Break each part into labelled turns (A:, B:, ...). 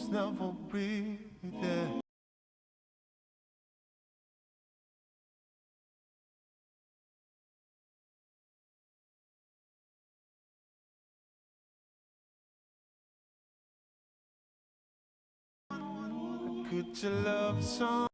A: almost never breathe, yeah. Could you love some?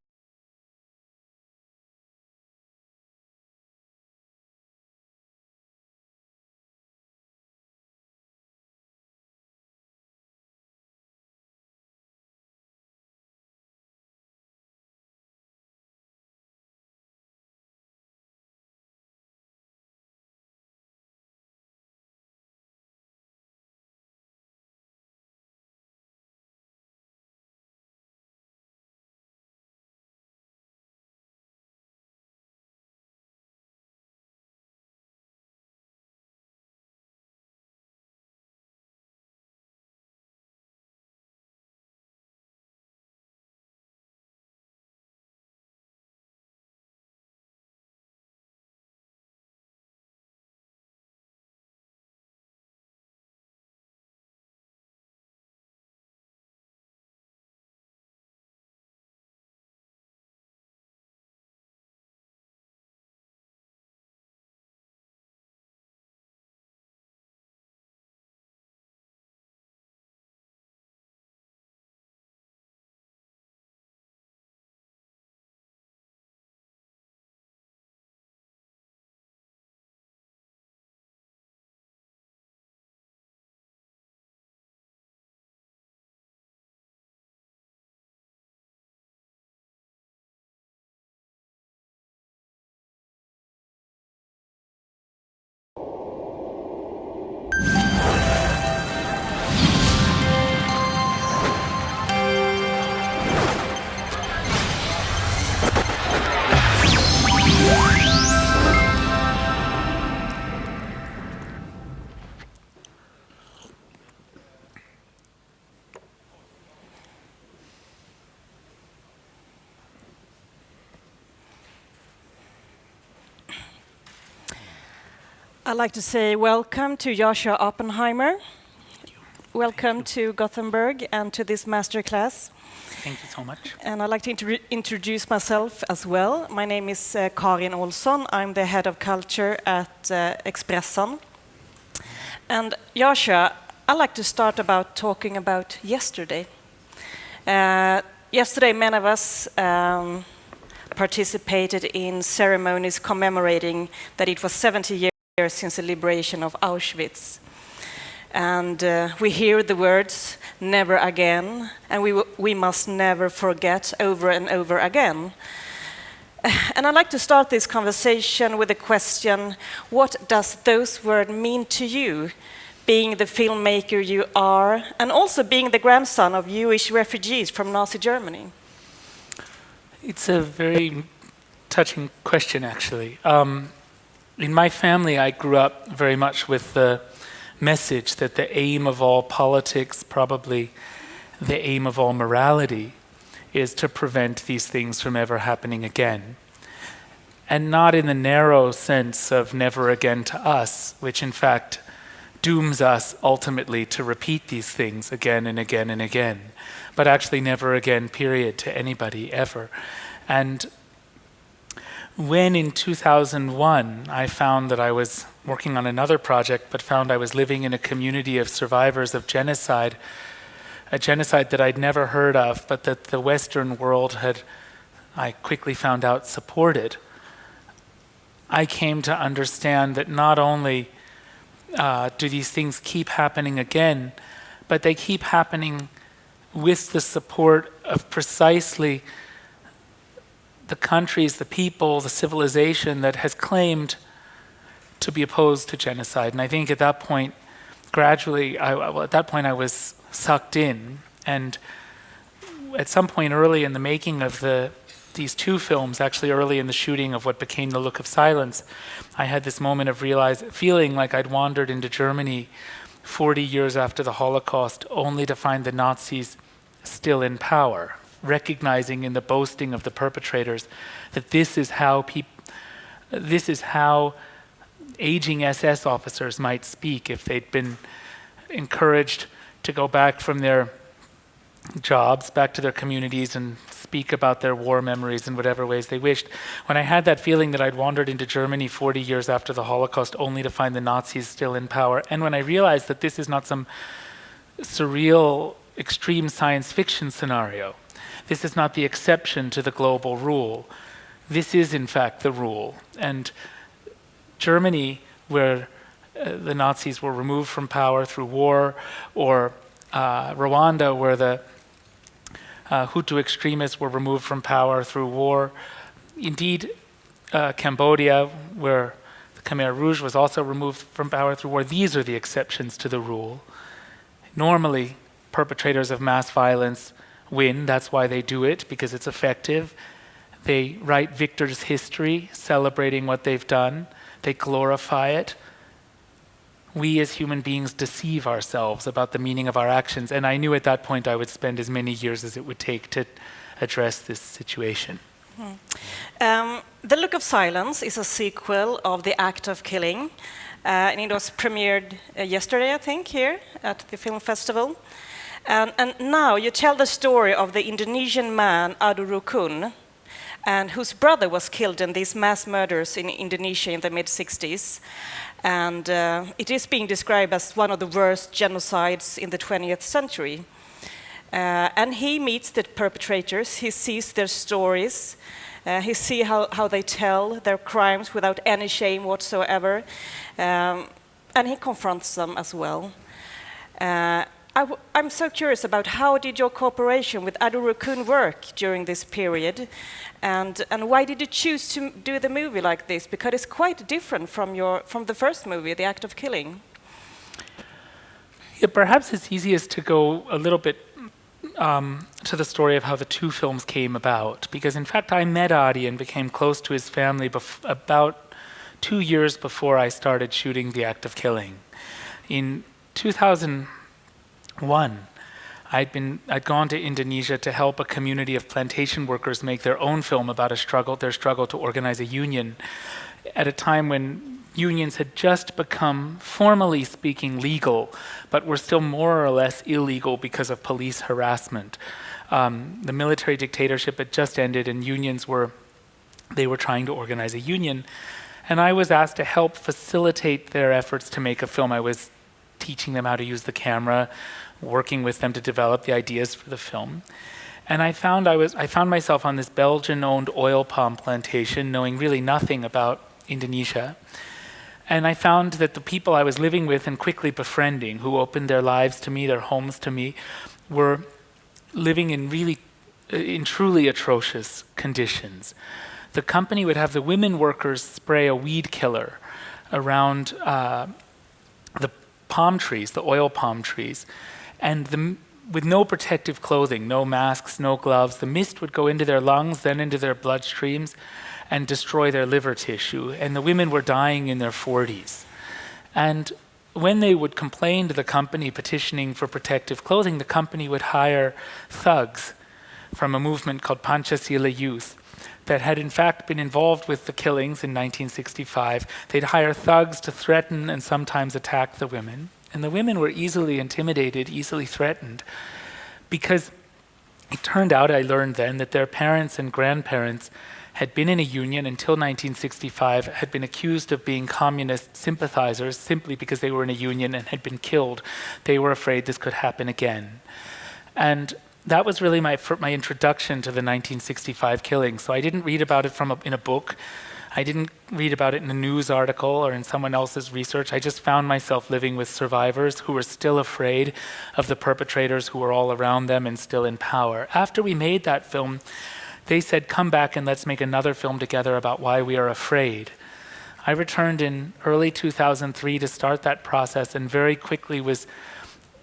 B: I'd like to say welcome to Joshua Oppenheimer. Welcome to Gothenburg and to this masterclass.
C: Thank you so much.
B: And I'd like to introduce myself as well. My name is Karin Olsson. I'm the head of culture at Expressen. And Joshua, I'd like to start about talking about yesterday. Yesterday, many of us participated in ceremonies commemorating that it was 70 years since the liberation of Auschwitz. And we hear the words, never again, and we must never forget over and over again. And I'd like to start this conversation with a question, what does those words mean to you, being the filmmaker you are, and also being the grandson of Jewish refugees from Nazi Germany?
C: It's a very touching question, actually. In my family, I grew up very much with the message that the aim of all politics, probably the aim of all morality, is to prevent these things from ever happening again. And not in the narrow sense of never again to us, which in fact dooms us ultimately to repeat these things again and again and again, but actually never again, period, to anybody ever. And when in 2001 I found that I was working on another project, but found I was living in a community of survivors of genocide, a genocide that I'd never heard of, but that the Western world had, I quickly found out, supported, I came to understand that not only do these things keep happening again, but they keep happening with the support of precisely the countries, the people, the civilization that has claimed to be opposed to genocide. And I think at that point, gradually, I was sucked in. And at some point early in the making of these two films, actually early in the shooting of what became The Look of Silence, I had this moment of feeling like I'd wandered into Germany 40 years after the Holocaust, only to find the Nazis still in power, recognizing in the boasting of the perpetrators that this is how aging SS officers might speak if they'd been encouraged to go back from their jobs, back to their communities, and speak about their war memories in whatever ways they wished. When I had that feeling that I'd wandered into Germany 40 years after the Holocaust only to find the Nazis still in power, and when I realized that this is not some surreal, extreme science fiction scenario, this is not the exception to the global rule, this is in fact the rule. And Germany, where the Nazis were removed from power through war, or Rwanda, where the Hutu extremists were removed from power through war. Indeed, Cambodia, where the Khmer Rouge was also removed from power through war. These are the exceptions to the rule. Normally, perpetrators of mass violence win. That's why they do it, because it's effective. They write victors' history, celebrating what they've done. They glorify it. We as human beings deceive ourselves about the meaning of our actions, and I knew at that point I would spend as many years as it would take to address this situation.
B: The Look of Silence is a sequel of The Act of Killing, and it was premiered yesterday, I think, here at the film festival. And now you tell the story of the Indonesian man Adu Rukun, and whose brother was killed in these mass murders in Indonesia in the mid-60s. And it is being described as one of the worst genocides in the 20th century. And he meets the perpetrators, he sees their stories, he sees how they tell their crimes without any shame whatsoever, and he confronts them as well. I'm so curious about how did your cooperation with Adu Rukun work during this period, and why did you choose to do the movie like this? Because it's quite different from the first movie, The Act of Killing.
C: Yeah, perhaps it's easiest to go a little bit to the story of how the two films came about, because in fact I met Adi and became close to his family about 2 years before I started shooting The Act of Killing. In 2001, I'd gone to Indonesia to help a community of plantation workers make their own film about their struggle to organize a union at a time when unions had just become, formally speaking, legal, but were still more or less illegal because of police harassment. The military dictatorship had just ended, and unions were trying to organize a union. And I was asked to help facilitate their efforts to make a film. I was teaching them how to use the camera, working with them to develop the ideas for the film. And I found myself on this Belgian-owned oil palm plantation, knowing really nothing about Indonesia. And I found that the people I was living with and quickly befriending, who opened their lives to me, their homes to me, were living in truly atrocious conditions. The company would have the women workers spray a weed killer around the palm trees, the oil palm trees, and with no protective clothing, no masks, no gloves, the mist would go into their lungs, then into their bloodstreams, and destroy their liver tissue. And the women were dying in their 40s. And when they would complain to the company petitioning for protective clothing, the company would hire thugs from a movement called Pancasila Youth that had in fact been involved with the killings in 1965. They'd hire thugs to threaten and sometimes attack the women. And the women were easily intimidated, easily threatened, because it turned out, I learned then, that their parents and grandparents had been in a union until 1965, had been accused of being communist sympathizers simply because they were in a union and had been killed. They were afraid this could happen again. And that was really my introduction to the 1965 killing. So I didn't read about it in a book. I didn't read about it in a news article or in someone else's research. I just found myself living with survivors who were still afraid of the perpetrators who were all around them and still in power. After we made that film, they said, come back and let's make another film together about why we are afraid. I returned in early 2003 to start that process and very quickly was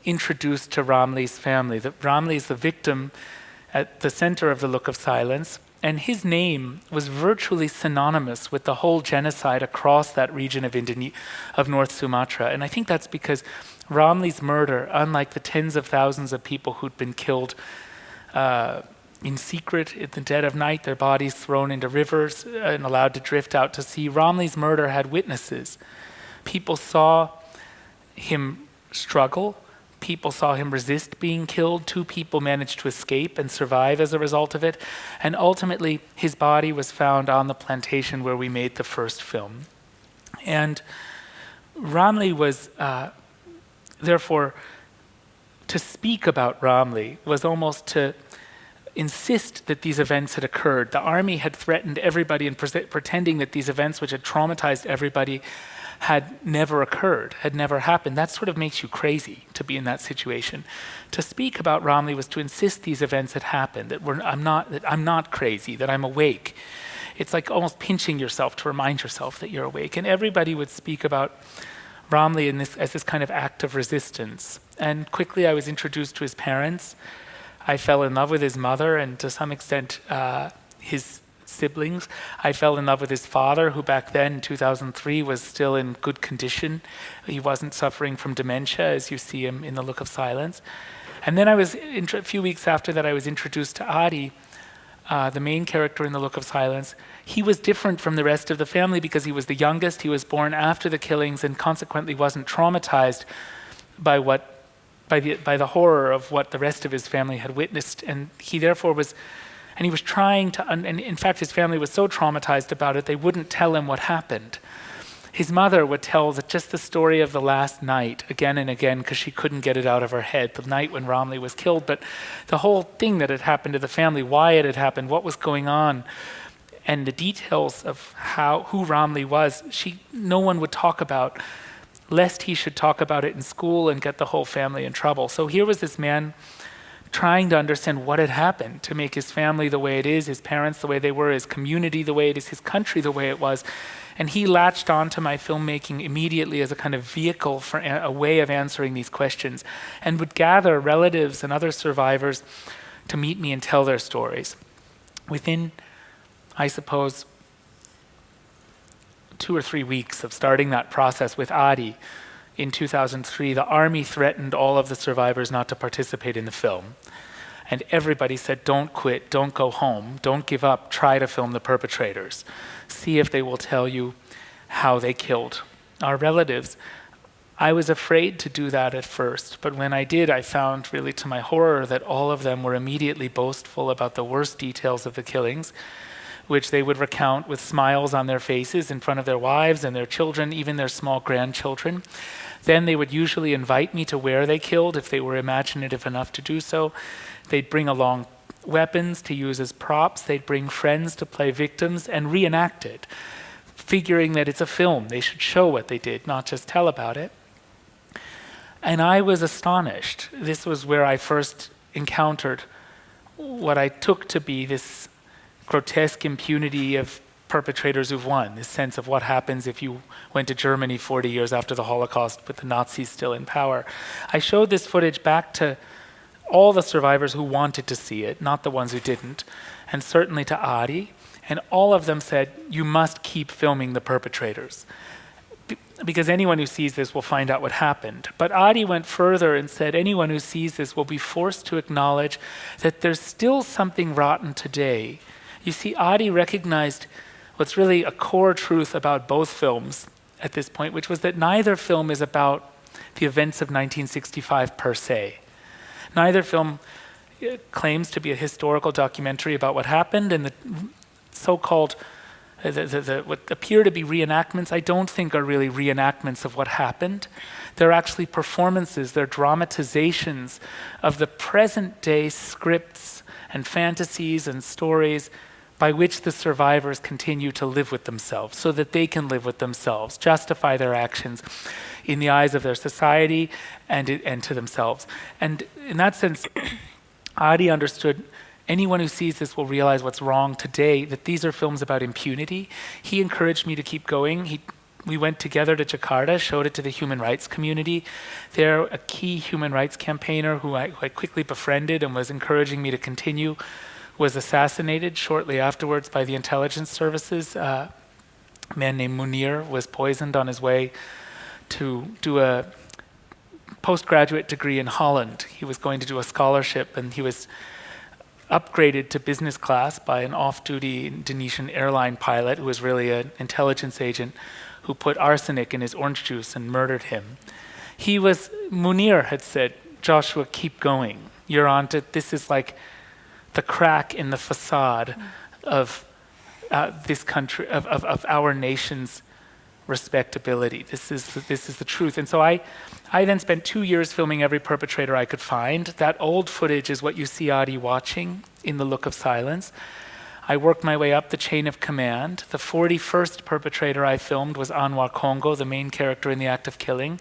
C: introduced to Ramli's family. Ramli is the victim at the center of the Look of Silence, and his name was virtually synonymous with the whole genocide across that region of North Sumatra. And I think that's because Ramli's murder, unlike the tens of thousands of people who'd been killed in secret in the dead of night, their bodies thrown into rivers and allowed to drift out to sea, Ramli's murder had witnesses. People saw him struggle. people saw him resist being killed. 2 people managed to escape and survive as a result of it. And ultimately, his body was found on the plantation where we made the first film. And Ramli was, therefore, to speak about Ramli was almost to insist that these events had occurred. The army had threatened everybody and pretending that these events which had traumatized everybody had never occurred, had never happened. That sort of makes you crazy to be in that situation. To speak about Ramli was to insist these events had happened, that I'm not crazy, that I'm awake. It's like almost pinching yourself to remind yourself that you're awake. And everybody would speak about Ramli as this kind of act of resistance. And quickly I was introduced to his parents. I fell in love with his mother and to some extent his siblings. I fell in love with his father, who back then, in 2003, was still in good condition. He wasn't suffering from dementia, as you see him in The Look of Silence. And then a few weeks after that, I was introduced to Adi, the main character in The Look of Silence. He was different from the rest of the family because he was the youngest. He was born after the killings and consequently wasn't traumatized by the horror of what the rest of his family had witnessed. And he therefore was, and he was trying to, and in fact his family was so traumatized about it, they wouldn't tell him what happened. His mother would tell just the story of the last night again and again because she couldn't get it out of her head, the night when Ramli was killed. But the whole thing that had happened to the family, why it had happened, what was going on, and the details of who Ramli was, no one would talk about, lest he should talk about it in school and get the whole family in trouble. So here was this man trying to understand what had happened to make his family the way it is, his parents the way they were, his community the way it is, his country the way it was. And he latched onto my filmmaking immediately as a kind of vehicle for a way of answering these questions, and would gather relatives and other survivors to meet me and tell their stories. Within, I suppose, 2 or 3 weeks of starting that process with Adi in 2003, the army threatened all of the survivors not to participate in the film. And everybody said, don't quit, don't go home, don't give up, try to film the perpetrators. See if they will tell you how they killed our relatives. I was afraid to do that at first, but when I did, I found really to my horror that all of them were immediately boastful about the worst details of the killings, which they would recount with smiles on their faces in front of their wives and their children, even their small grandchildren. Then they would usually invite me to where they killed if they were imaginative enough to do so. They'd bring along weapons to use as props. They'd bring friends to play victims and reenact it, figuring that it's a film. They should show what they did, not just tell about it. And I was astonished. This was where I first encountered what I took to be this grotesque impunity of perpetrators who've won, this sense of what happens if you went to Germany 40 years after the Holocaust with the Nazis still in power. I showed this footage back to all the survivors who wanted to see it, not the ones who didn't, and certainly to Adi, and all of them said, you must keep filming the perpetrators, because anyone who sees this will find out what happened. But Adi went further and said, anyone who sees this will be forced to acknowledge that there's still something rotten today. You see, Adi recognized what's really a core truth about both films at this point, which was that neither film is about the events of 1965 per se. Neither film claims to be a historical documentary about what happened, and the so-called, what appear to be reenactments, I don't think are really reenactments of what happened. They're actually performances, they're dramatizations of the present day scripts and fantasies and stories by which the survivors continue to live with themselves so that they can live with themselves, justify their actions in the eyes of their society and to themselves. And in that sense, Adi understood anyone who sees this will realize what's wrong today, that these are films about impunity. He encouraged me to keep going. We went together to Jakarta, showed it to the human rights community. There, a key human rights campaigner who I quickly befriended and was encouraging me to continue was assassinated shortly afterwards by the intelligence services. A man named Munir was poisoned on his way to do a postgraduate degree in Holland. He was going to do a scholarship, and he was upgraded to business class by an off-duty Indonesian airline pilot who was really an intelligence agent who put arsenic in his orange juice and murdered him. Munir had said, Joshua, keep going. You're on to, this is like the crack in the facade of this country, of our nation's respectability. This is the truth. And so I then spent 2 years filming every perpetrator I could find. That old footage is what you see Adi watching in The Look of Silence. I worked my way up the chain of command. The 41st perpetrator I filmed was Anwar Congo, the main character in the act of killing.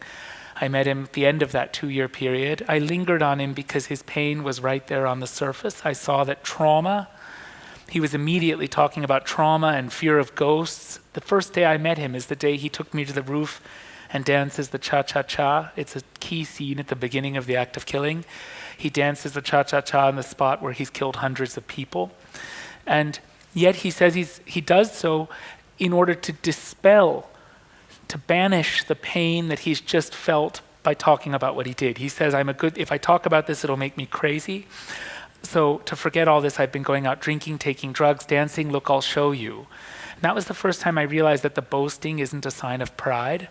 C: I met him at the end of that 2-year period. I lingered on him because his pain was right there on the surface. I saw that trauma, he was immediately talking about trauma and fear of ghosts. The first day I met him is the day he took me to the roof and dances the cha-cha-cha. It's a key scene at the beginning of the act of killing. He dances the cha-cha-cha on the spot where he's killed hundreds of people. And yet he says he does so in order to dispel, to banish the pain that he's just felt by talking about what he did. He says, if I talk about this, it'll make me crazy. So to forget all this, I've been going out drinking, taking drugs, dancing, look, I'll show you. And that was the first time I realized that the boasting isn't a sign of pride,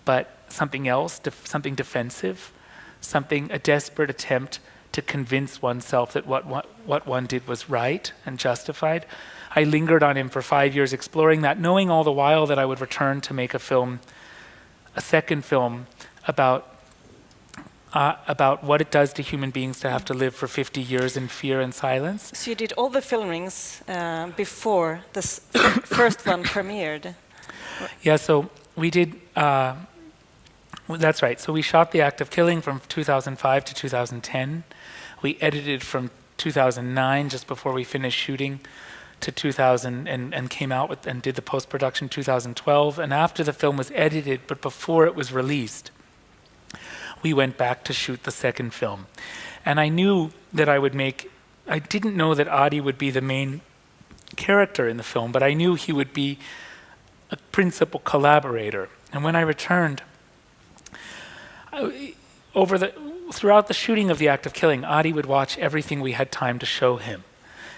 C: but something else, something defensive, a desperate attempt to convince oneself that what one did was right and justified. I lingered on him for 5 years exploring that, knowing all the while that I would return to make a second film about what it does to human beings to have to live for 50 years in fear and silence.
B: So you did all the filmings before this first one premiered?
C: Yeah, so we did, that's right. So we shot The Act of Killing from 2005 to 2010. We edited from 2009, just before we finished shooting, to 2000 and came out with and did the post-production 2012. And after the film was edited, but before it was released, we went back to shoot the second film. And I knew that I didn't know that Adi would be the main character in the film, but I knew he would be a principal collaborator. And when I returned, throughout the shooting of The Act of Killing, Adi would watch everything we had time to show him.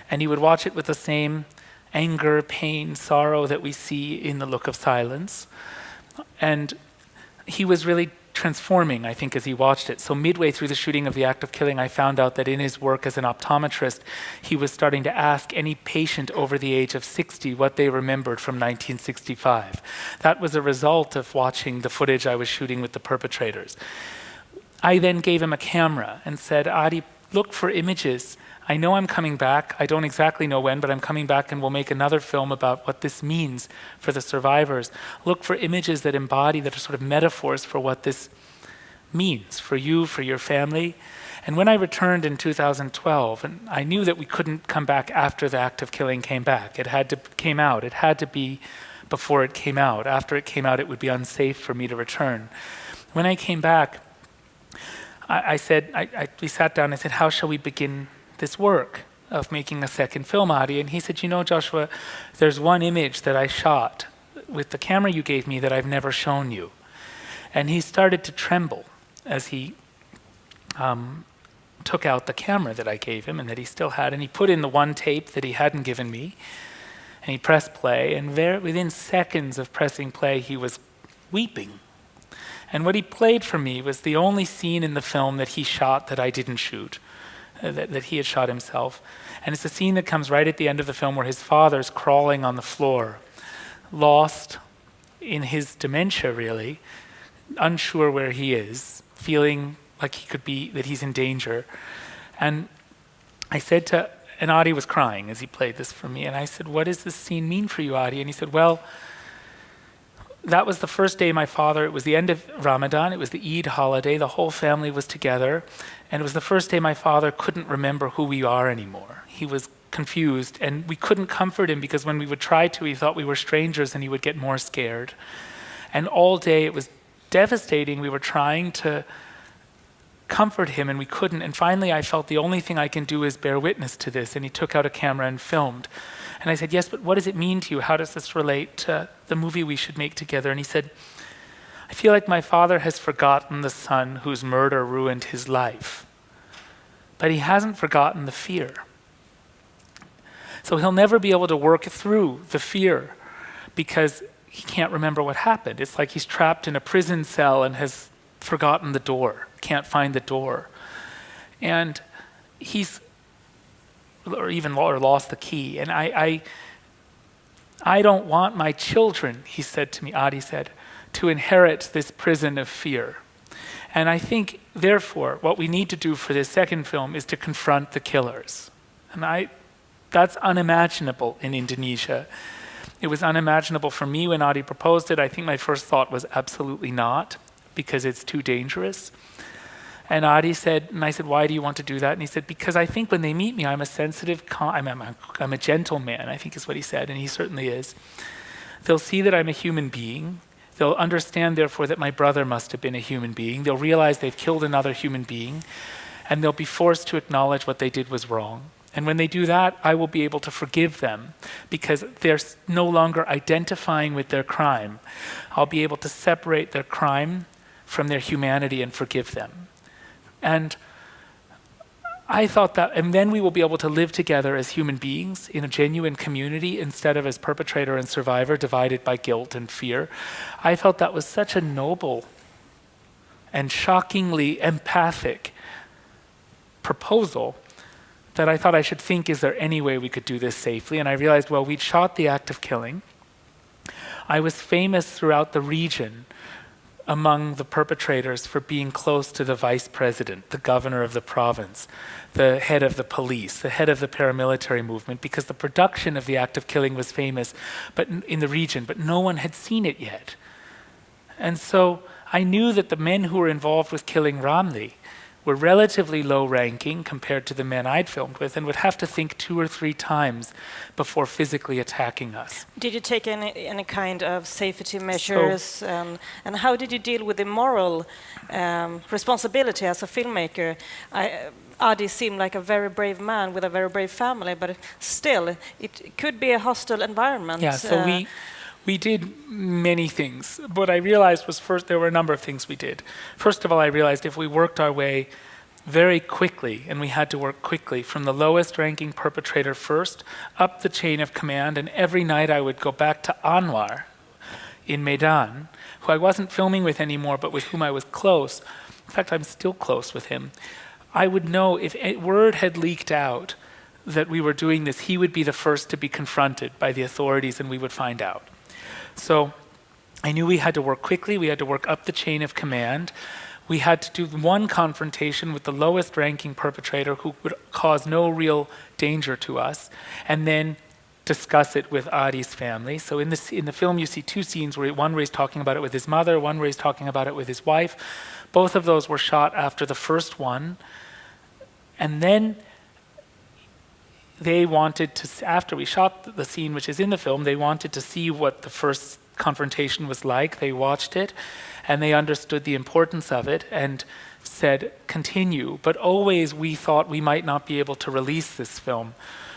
C: And he would watch it with the same anger, pain, sorrow that we see in The Look of Silence. And he was really transforming, I think, as he watched it. So midway through the shooting of The Act of Killing, I found out that in his work as an optometrist, he was starting to ask any patient over the age of 60 what they remembered from 1965. That was a result of watching the footage I was shooting with the perpetrators. I then gave him a camera and said, Adi, look for images. I know I'm coming back. I don't exactly know when, but I'm coming back and we'll make another film about what this means for the survivors. Look for images that embody, that are sort of metaphors for what this means for you, for your family. And when I returned in 2012, and I knew that we couldn't come back after The Act of Killing came back. It came out. It had to be before it came out. After it came out, it would be unsafe for me to return. When I came back, we sat down and I said, how shall we begin this work of making a second film, Adi? And he said, you know, Joshua, there's one image that I shot with the camera you gave me that I've never shown you. And he started to tremble as he took out the camera that I gave him and that he still had, and he put in the one tape that he hadn't given me, and he pressed play, and within seconds of pressing play, he was weeping. And what he played for me was the only scene in the film that he shot that I didn't shoot, that he had shot himself. And it's a scene that comes right at the end of the film where his father's crawling on the floor, lost in his dementia, really, unsure where he is, feeling like that he's in danger. And I said and Adi was crying as he played this for me, and I said, what does this scene mean for you, Adi? And he said, well, that was the first day it was the end of Ramadan, it was the Eid holiday, the whole family was together, and it was the first day my father couldn't remember who we are anymore. He was confused, and we couldn't comfort him because when we would try to, he thought we were strangers and he would get more scared. And all day it was devastating. We were trying to comfort him and we couldn't. And finally I felt the only thing I can do is bear witness to this. And he took out a camera and filmed. And I said, yes, but what does it mean to you? How does this relate to the movie we should make together? And he said, I feel like my father has forgotten the son whose murder ruined his life, but he hasn't forgotten the fear. So he'll never be able to work through the fear because he can't remember what happened. It's like he's trapped in a prison cell and has forgotten the door, can't find the door. and or lost the key. And I don't want my children, he said to me, Adi said, to inherit this prison of fear. And I think, therefore, what we need to do for this second film is to confront the killers. And that's unimaginable in Indonesia. It was unimaginable for me when Adi proposed it. I think my first thought was absolutely not, because it's too dangerous. And Adi said, and I said, why do you want to do that? And he said, because I think when they meet me, I'm a sensitive, I'm a gentleman, I think is what he said, and he certainly is. They'll see that I'm a human being. They'll understand, therefore, that my brother must have been a human being. They'll realize they've killed another human being, and they'll be forced to acknowledge what they did was wrong. And when they do that, I will be able to forgive them, because they're no longer identifying with their crime. I'll be able to separate their crime from their humanity and forgive them. And I thought that, and then we will be able to live together as human beings in a genuine community instead of as perpetrator and survivor divided by guilt and fear. I felt that was such a noble and shockingly empathic proposal that I thought I should think, is there any way we could do this safely? And I realized, well, we'd shot the act of killing. I was famous throughout the region among the perpetrators for being close to the vice president, the governor of the province, the head of the police, the head of the paramilitary movement, because the production of the act of killing was famous but in the region, but no one had seen it yet. And so I knew that the men who were involved with killing Ramli were relatively low-ranking compared to the men I'd filmed with, and would have to think 2 or 3 times before physically attacking us.
B: Did you take any kind of safety measures, and how did you deal with the moral responsibility as a filmmaker? Adi seemed like a very brave man with a very brave family, but still, it could be a hostile environment.
C: Yeah, so we did many things. What I realized was, first, there were a number of things we did. First of all, I realized if we worked our way very quickly, and we had to work quickly, from the lowest ranking perpetrator first, up the chain of command, and every night I would go back to Anwar in Medan, who I wasn't filming with anymore, but with whom I was close. In fact, I'm still close with him. I would know if word had leaked out that we were doing this, he would be the first to be confronted by the authorities, and we would find out. So I knew we had to work quickly, we had to work up the chain of command. We had to do one confrontation with the lowest ranking perpetrator who would cause no real danger to us, and then discuss it with Adi's family. So in the film you see 2 scenes, one where he's talking about it with his mother, one where he's talking about it with his wife. Both of those were shot after the first one. And then they wanted to, after we shot the scene which is in the film, they wanted to see what the first confrontation was like. They watched it and they understood the importance of it and said, continue. But always we thought we might not be able to release this film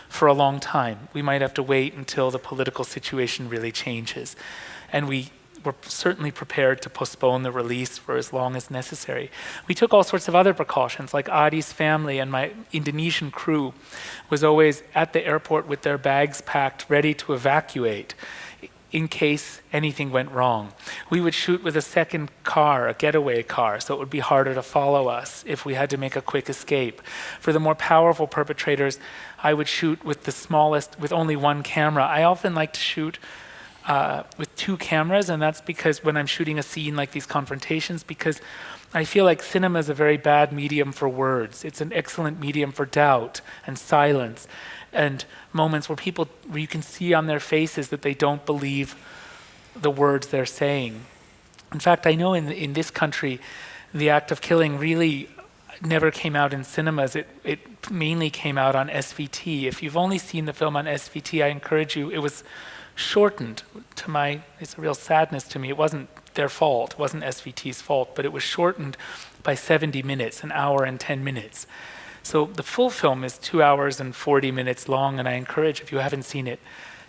C: for a long time. We might have to wait until the political situation really changes. And we were certainly prepared to postpone the release for as long as necessary. We took all sorts of other precautions, like Adi's family and my Indonesian crew was always at the airport with their bags packed, ready to evacuate in case anything went wrong. We would shoot with a second car, a getaway car, so it would be harder to follow us if we had to make a quick escape. For the more powerful perpetrators, I would shoot with the smallest, with only one camera. I often like to shoot with 2 cameras, and that's because when I'm shooting a scene like these confrontations, because I feel like cinema is a very bad medium for words. It's an excellent medium for doubt and silence and moments where you can see on their faces that they don't believe the words they're saying. In fact, I know in this country, the act of killing really never came out in cinemas. It mainly came out on SVT. If you've only seen the film on SVT, I encourage you. It was shortened it's a real sadness to me. It wasn't their fault, it wasn't SVT's fault, but it was shortened by 70 minutes, an hour and 10 minutes. So the full film is 2 hours and 40 minutes long, and I encourage, if you haven't seen it,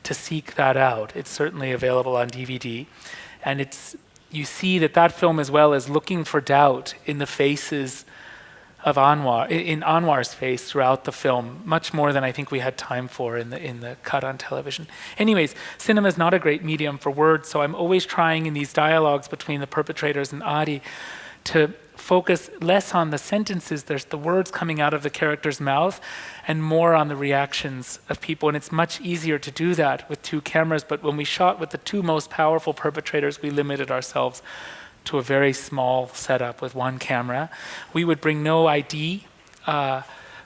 C: to seek that out. It's certainly available on DVD. And you see that film as well is looking for doubt in the faces of Anwar, in Anwar's face throughout the film, much more than I think we had time for in the cut on television. Anyways, cinema is not a great medium for words, so I'm always trying in these dialogues between the perpetrators and Adi to focus less on the sentences, there's the words coming out of the character's mouth, and more on the reactions of people. And it's much easier to do that with 2 cameras, but when we shot with the 2 most powerful perpetrators, we limited ourselves to a very small setup with 1 camera. We would bring no ID.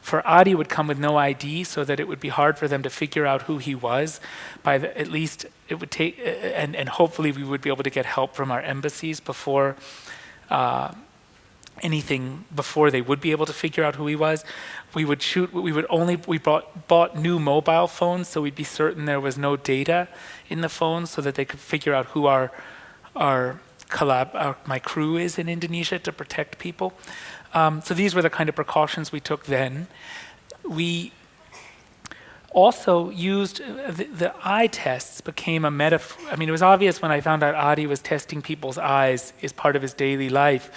C: For Adi would come with no ID, so that it would be hard for them to figure out who he was. At least it would take, and hopefully we would be able to get help from our embassies before before they would be able to figure out who he was. We bought new mobile phones, so we'd be certain there was no data in the phones, so that they could figure out who my crew is in Indonesia, to protect people. So these were the kind of precautions we took then. We also used the eye tests became a metaphor. I mean, it was obvious when I found out Adi was testing people's eyes as part of his daily life,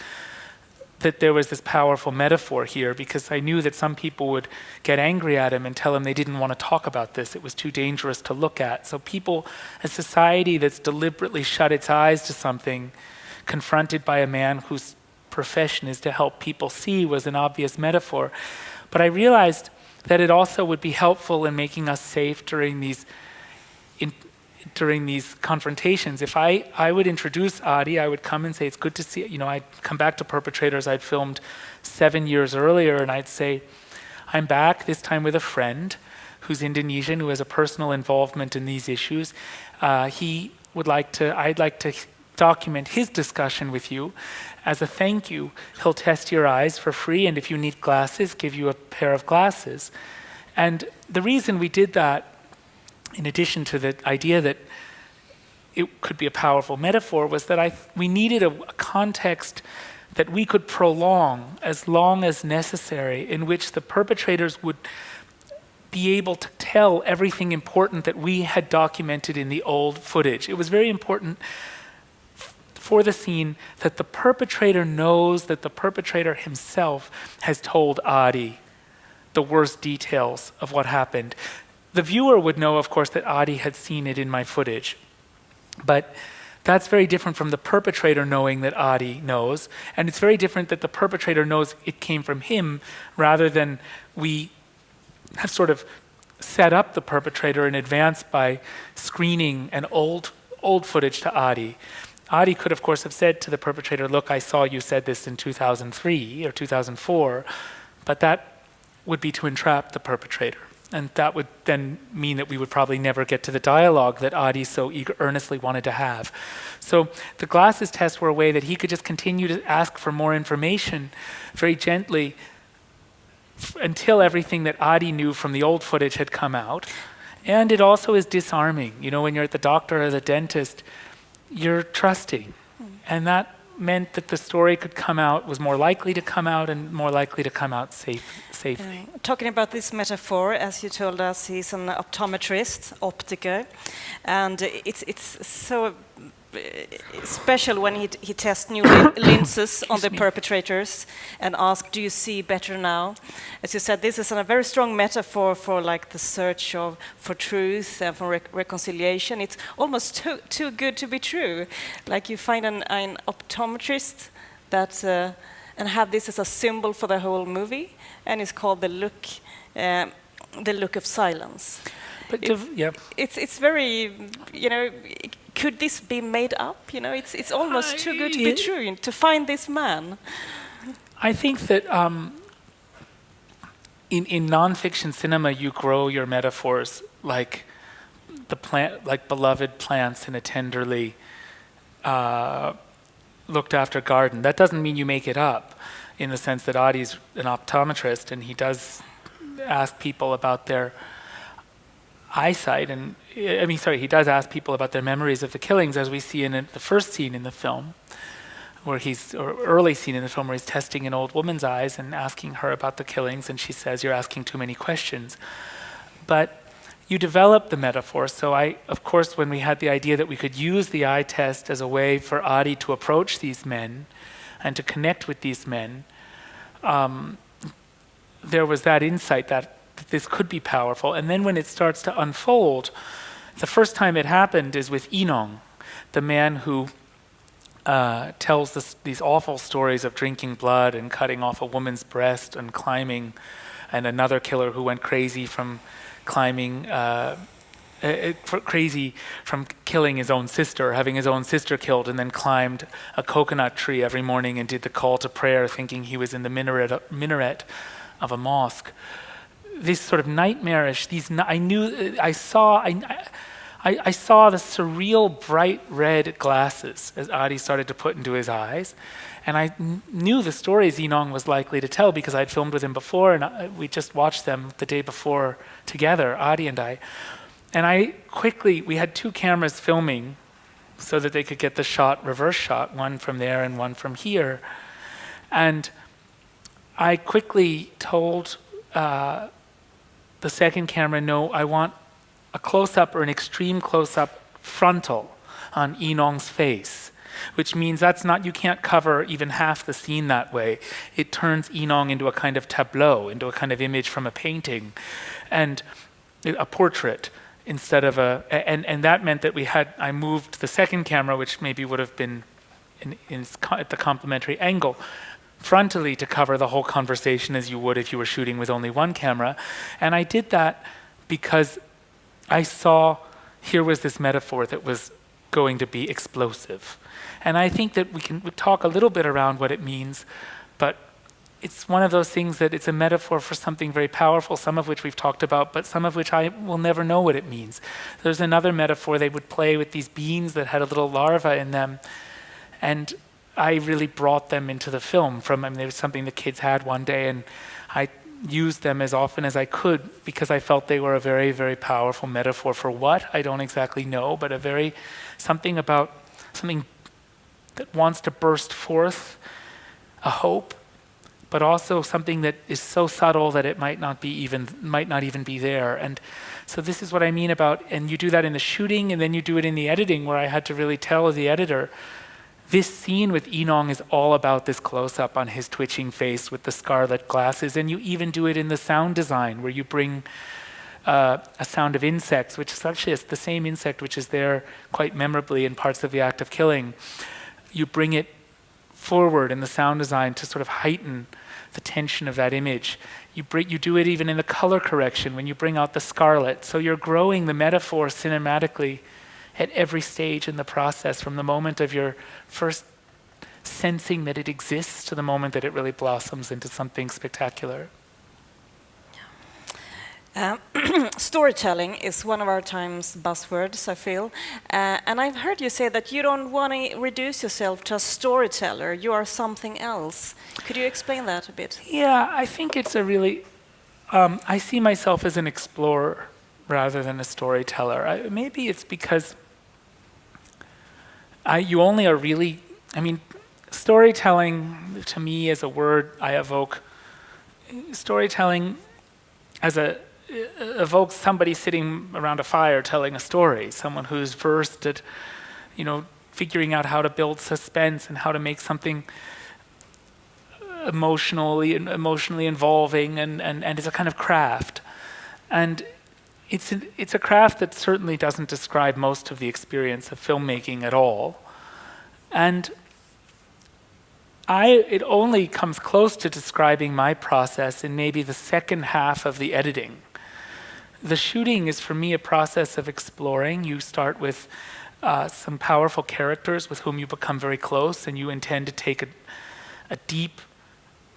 C: that there was this powerful metaphor here, because I knew that some people would get angry at him and tell him they didn't want to talk about this. It was too dangerous to look at. So a society that's deliberately shut its eyes to something, confronted by a man whose profession is to help people see, was an obvious metaphor. But I realized that it also would be helpful in making us safe during these confrontations. If I would introduce Adi, I would come and say, it's good to see you. I'd come back to Perpetrators I'd filmed 7 years earlier, and I'd say, I'm back, this time with a friend who's Indonesian, who has a personal involvement in these issues. I'd like to document his discussion with you. As a thank you, he'll test your eyes for free, and if you need glasses, give you a pair of glasses. And the reason we did that, in addition to the idea that it could be a powerful metaphor, was that we needed a context that we could prolong as long as necessary, in which the perpetrators would be able to tell everything important that we had documented in the old footage. It was very important for the scene that the perpetrator knows that the perpetrator himself has told Adi the worst details of what happened. The viewer would know, of course, that Adi had seen it in my footage. But that's very different from the perpetrator knowing that Adi knows. And it's very different that the perpetrator knows it came from him, rather than we have sort of set up the perpetrator in advance by screening an old footage to Adi. Adi could, of course, have said to the perpetrator, look, I saw you said this in 2003 or 2004, but that would be to entrap the perpetrator. And that would then mean that we would probably never get to the dialogue that Adi so earnestly wanted to have. So the glasses tests were a way that he could just continue to ask for more information very gently until everything that Adi knew from the old footage had come out. And it also is disarming. When you're at the doctor or the dentist, you're trusting. And that meant that the story was more likely to come out and more likely to come out safely.
B: Talking about this metaphor, as you told us, he's an optometrist, optiker, and it's so special when he tests new lenses on the perpetrators and asks, do you see better now? As you said, this is a very strong metaphor for like the search for truth and for reconciliation. It's almost too good to be true. Like you find an optometrist that and have this as a symbol for the whole movie, and it's called the look of silence.
C: But
B: it's very, could this be made up? It's almost too good to be true, to find this man.
C: I think that in nonfiction cinema, you grow your metaphors like beloved plants in a tenderly looked after garden. That doesn't mean you make it up, in the sense that Adi's an optometrist and he does ask people about their eyesight, and he does ask people about their memories of the killings, as we see in the first scene in the film, early scene in the film, where he's testing an old woman's eyes and asking her about the killings, and she says, "You're asking too many questions." But you develop the metaphor. So of course, when we had the idea that we could use the eye test as a way for Adi to approach these men and to connect with these men, there was that insight that this could be powerful. And then when it starts to unfold, the first time it happened is with Inong, the man who tells these awful stories of drinking blood and cutting off a woman's breast and climbing, and another killer who went crazy from climbing, crazy from killing his own sister, having his own sister killed, and then climbed a coconut tree every morning and did the call to prayer, thinking he was in the minaret of a mosque. This sort of nightmarish. I saw the surreal bright red glasses as Adi started to put into his eyes, and I knew the stories Inong was likely to tell because I'd filmed with him before, and we just watched them the day before together, Adi and I. And we had 2 cameras filming so that they could get the reverse shot, one from there and one from here. And I quickly told the second camera, no, I want a close-up or an extreme close-up frontal on Inong's face, which means you can't cover even half the scene that way. It turns Inong into a kind of tableau, into a kind of image from a painting, and a portrait instead of and that meant that I moved the second camera, which maybe would have been at the complementary angle, frontally to cover the whole conversation as you would if you were shooting with only one camera. And I did that because I saw here was this metaphor that was going to be explosive. And I think that we talk a little bit around what it means, but it's one of those things that it's a metaphor for something very powerful, some of which we've talked about, but some of which I will never know what it means. There's another metaphor. They would play with these beans that had a little larva in them, and I really brought them into the film. There was something the kids had one day, and I used them as often as I could because I felt they were a very, very powerful metaphor for what? I don't exactly know, but something that wants to burst forth, a hope, but also something that is so subtle that it might not even be there. And so this is what I mean about, and you do that in the shooting, and then you do it in the editing, where I had to really tell the editor, this scene with Inong is all about this close-up on his twitching face with the scarlet glasses, and you even do it in the sound design, where you bring a sound of insects, which is actually the same insect which is there quite memorably in parts of The Act of Killing. You bring it forward in the sound design to sort of heighten the tension of that image. You do it even in the color correction when you bring out the scarlet. So you're growing the metaphor cinematically at every stage in the process, from the moment of your first sensing that it exists to the moment that it really blossoms into something spectacular.
B: Storytelling is one of our time's buzzwords, I feel. And I've heard you say that you don't want to reduce yourself to a storyteller. You are something else. Could you explain that a bit?
C: Yeah, I think it's I see myself as an explorer rather than a storyteller. Maybe it's because storytelling to me as a word, I evoke storytelling evokes somebody sitting around a fire telling a story, someone who's versed at, figuring out how to build suspense and how to make something emotionally involving, and it's a kind of craft. And it's a craft that certainly doesn't describe most of the experience of filmmaking at all. And it only comes close to describing my process in maybe the second half of the editing. The shooting is, for me, a process of exploring. You start with some powerful characters with whom you become very close, and you intend to take a deep,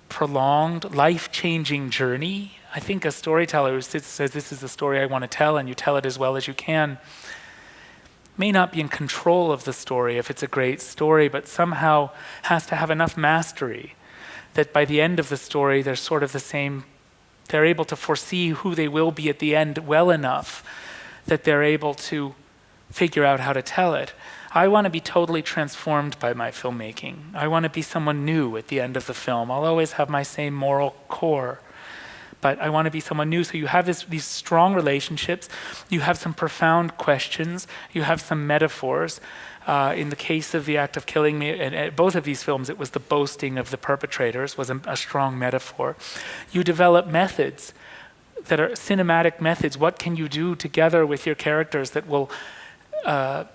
C: prolonged, life-changing journey. I think a storyteller who says, this is the story I want to tell, and you tell it as well as you can, may not be in control of the story if it's a great story, but somehow has to have enough mastery that by the end of the story, they're sort of the same. They're able to foresee who they will be at the end well enough that they're able to figure out how to tell it. I want to be totally transformed by my filmmaking. I want to be someone new at the end of the film. I'll always have my same moral core, but I want to be someone new. So you have these strong relationships. You have some profound questions. You have some metaphors. In the case of The Act of Killing, and both of these films, it was the boasting of the perpetrators was a strong metaphor. You develop methods that are cinematic methods. What can you do together with your characters that will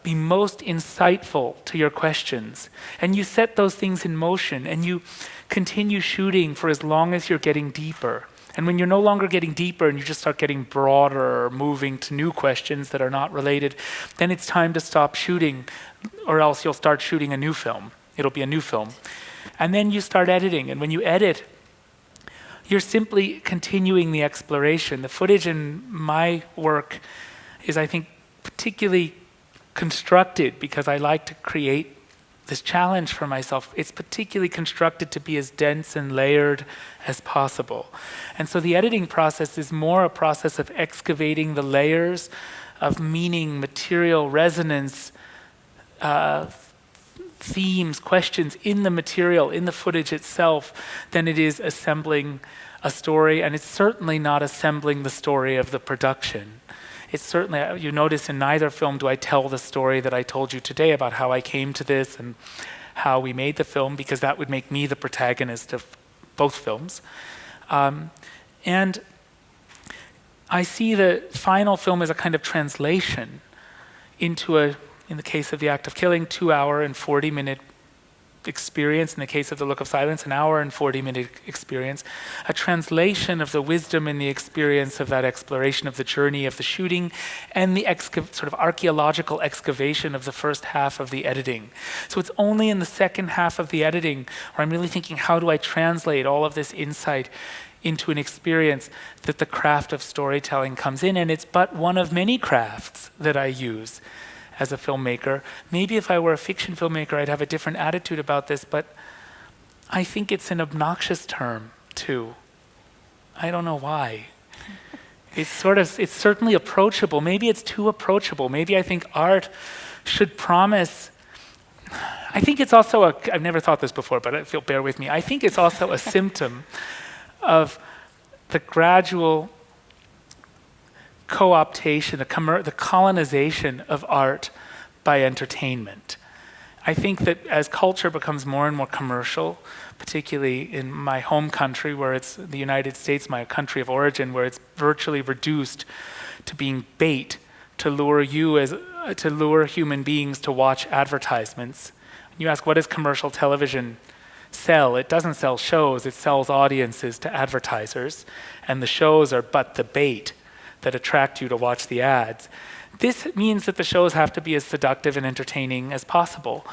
C: be most insightful to your questions. And you set those things in motion, and you continue shooting for as long as you're getting deeper. And when you're no longer getting deeper and you just start getting broader or moving to new questions that are not related, then it's time to stop shooting, or else you'll start shooting a new film. It'll be a new film. And then you start editing. And when you edit, you're simply continuing the exploration. The footage in my work is, I think, particularly constructed because I like to create this challenge for myself. It's particularly constructed to be as dense and layered as possible. And so the editing process is more a process of excavating the layers of meaning, material, resonance, themes, questions in the material, in the footage itself, than it is assembling a story. And it's certainly not assembling the story of the production. It's certainly, you notice in neither film do I tell the story that I told you today about how I came to this and how we made the film, because that would make me the protagonist of both films. And I see the final film as a kind of translation into in the case of The Act of Killing, 2-hour and 40-minute experience. In the case of The Look of Silence, an 1-hour and 40-minute experience. A translation of the wisdom and the experience of that exploration of the journey of the shooting and the sort of archaeological excavation of the first half of the editing. So it's only in the second half of the editing where I'm really thinking, how do I translate all of this insight into an experience, that the craft of storytelling comes in. And it's but one of many crafts that I use as a filmmaker. Maybe if I were a fiction filmmaker, I'd have a different attitude about this, but I think it's an obnoxious term too. I don't know why. It's certainly approachable. Maybe it's too approachable. Maybe I think art should promise. I think it's also I've never thought this before, but I feel, bear with me. I think it's also a symptom of the gradual co-optation, the colonization of art by entertainment. I think that as culture becomes more and more commercial, particularly in my home country, where it's the United States, my country of origin, where it's virtually reduced to being bait to lure human beings to watch advertisements. You ask, what does commercial television sell? It doesn't sell shows, it sells audiences to advertisers, and the shows are but the bait that attract you to watch the ads. This means that the shows have to be as seductive and entertaining as possible.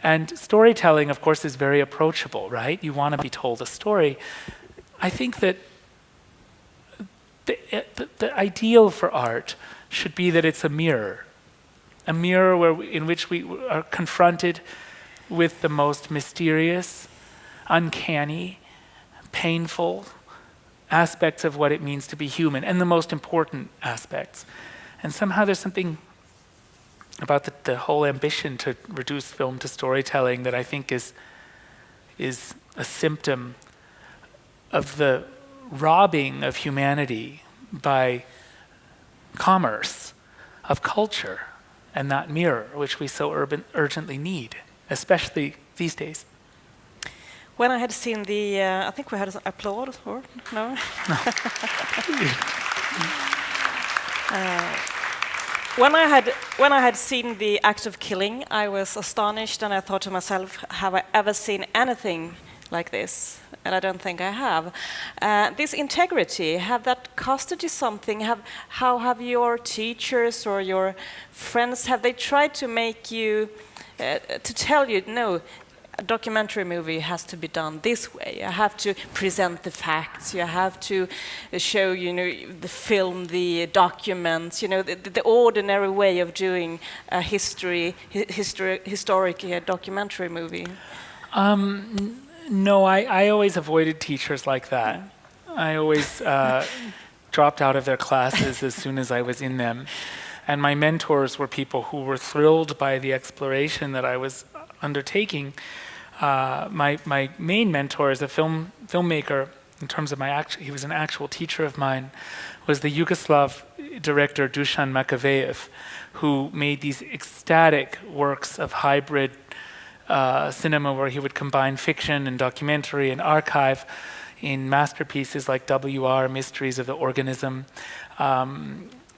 C: And storytelling, of course, is very approachable, right? You want to be told a story. I think that the ideal for art should be that it's a mirror in which we are confronted with the most mysterious, uncanny, painful aspects of what it means to be human, and the most important aspects. And somehow there's something about the whole ambition to reduce film to storytelling that I think is a symptom of the robbing of humanity by commerce, of culture, and that mirror which we so urgently need, especially these days.
B: When I had seen the, I think we had an applause, or no? When I had seen The Act of Killing, I was astonished, and I thought to myself, have I ever seen anything like this? And I don't think I have. This integrity, have that costed you something? How have your teachers or your friends, have they tried to make you, to tell you, no, a documentary movie has to be done this way. You have to present the facts. You have to show, the film, the documents, the ordinary way of doing a historic documentary movie.
C: No, I always avoided teachers like that. I always dropped out of their classes as soon as I was in them. And my mentors were people who were thrilled by the exploration that I was undertaking. My main mentor as a filmmaker, in terms of he was an actual teacher of mine, was the Yugoslav director Dusan Makavejev, who made these ecstatic works of hybrid cinema where he would combine fiction and documentary and archive in masterpieces like W.R., Mysteries of the Organism,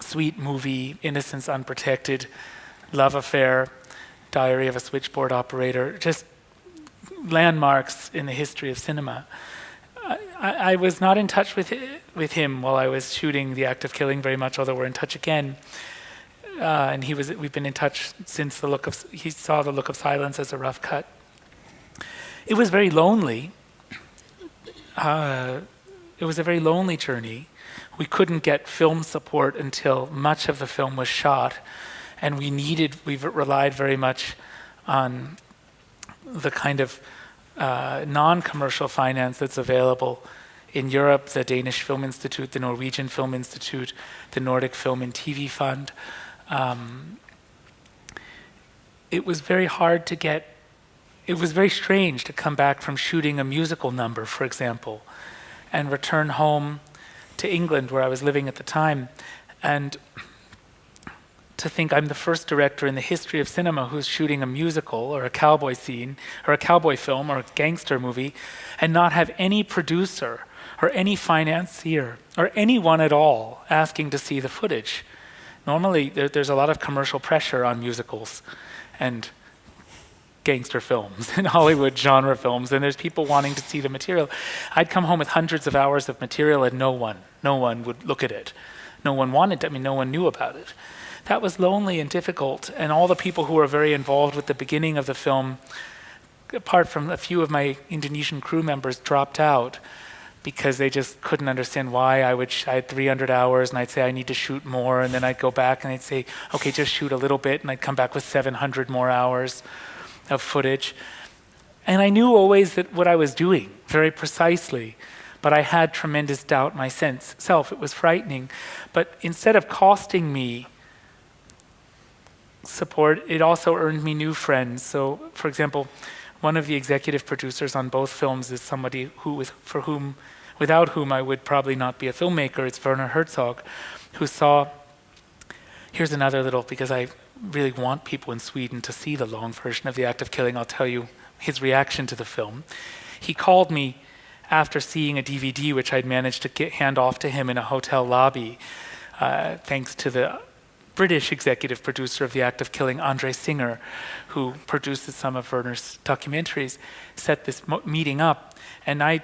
C: Sweet Movie, Innocence Unprotected, Love Affair, Diary of a Switchboard Operator, just landmarks in the history of cinema. I was not in touch with him while I was shooting The Act of Killing very much, although we're in touch again. And we've been in touch since he saw The Look of Silence as a rough cut. It was very lonely. It was a very lonely journey. We couldn't get film support until much of the film was shot, and we've relied very much on the kind of non-commercial finance that's available in Europe, the Danish Film Institute, the Norwegian Film Institute, the Nordic Film and TV Fund. It was very hard to get. It was very strange to come back from shooting a musical number, for example, and return home to England, where I was living at the time, and to think I'm the first director in the history of cinema who's shooting a musical or a cowboy scene or a cowboy film or a gangster movie and not have any producer or any financier or anyone at all asking to see the footage. Normally, there's a lot of commercial pressure on musicals and gangster films and Hollywood genre films, and there's people wanting to see the material. I'd come home with hundreds of hours of material and no one would look at it. No one wanted to, no one knew about it. That was lonely and difficult, and all the people who were very involved with the beginning of the film, apart from a few of my Indonesian crew members, dropped out because they just couldn't understand why I had 300 hours and I'd say I need to shoot more, and then I'd go back and they'd say, okay, just shoot a little bit, and I'd come back with 700 more hours of footage. And I knew always that what I was doing very precisely, but I had tremendous doubt myself. It was frightening. But instead of costing me support, it also earned me new friends. So, for example, one of the executive producers on both films is somebody without whom I would probably not be a filmmaker. It's Werner Herzog, who saw. Here's another little, because I really want people in Sweden to see the long version of The Act of Killing. I'll tell you his reaction to the film. He called me after seeing a DVD which I'd managed to hand off to him in a hotel lobby, thanks to the British executive producer of The Act of Killing, Andre Singer, who produces some of Werner's documentaries, set this meeting up. And I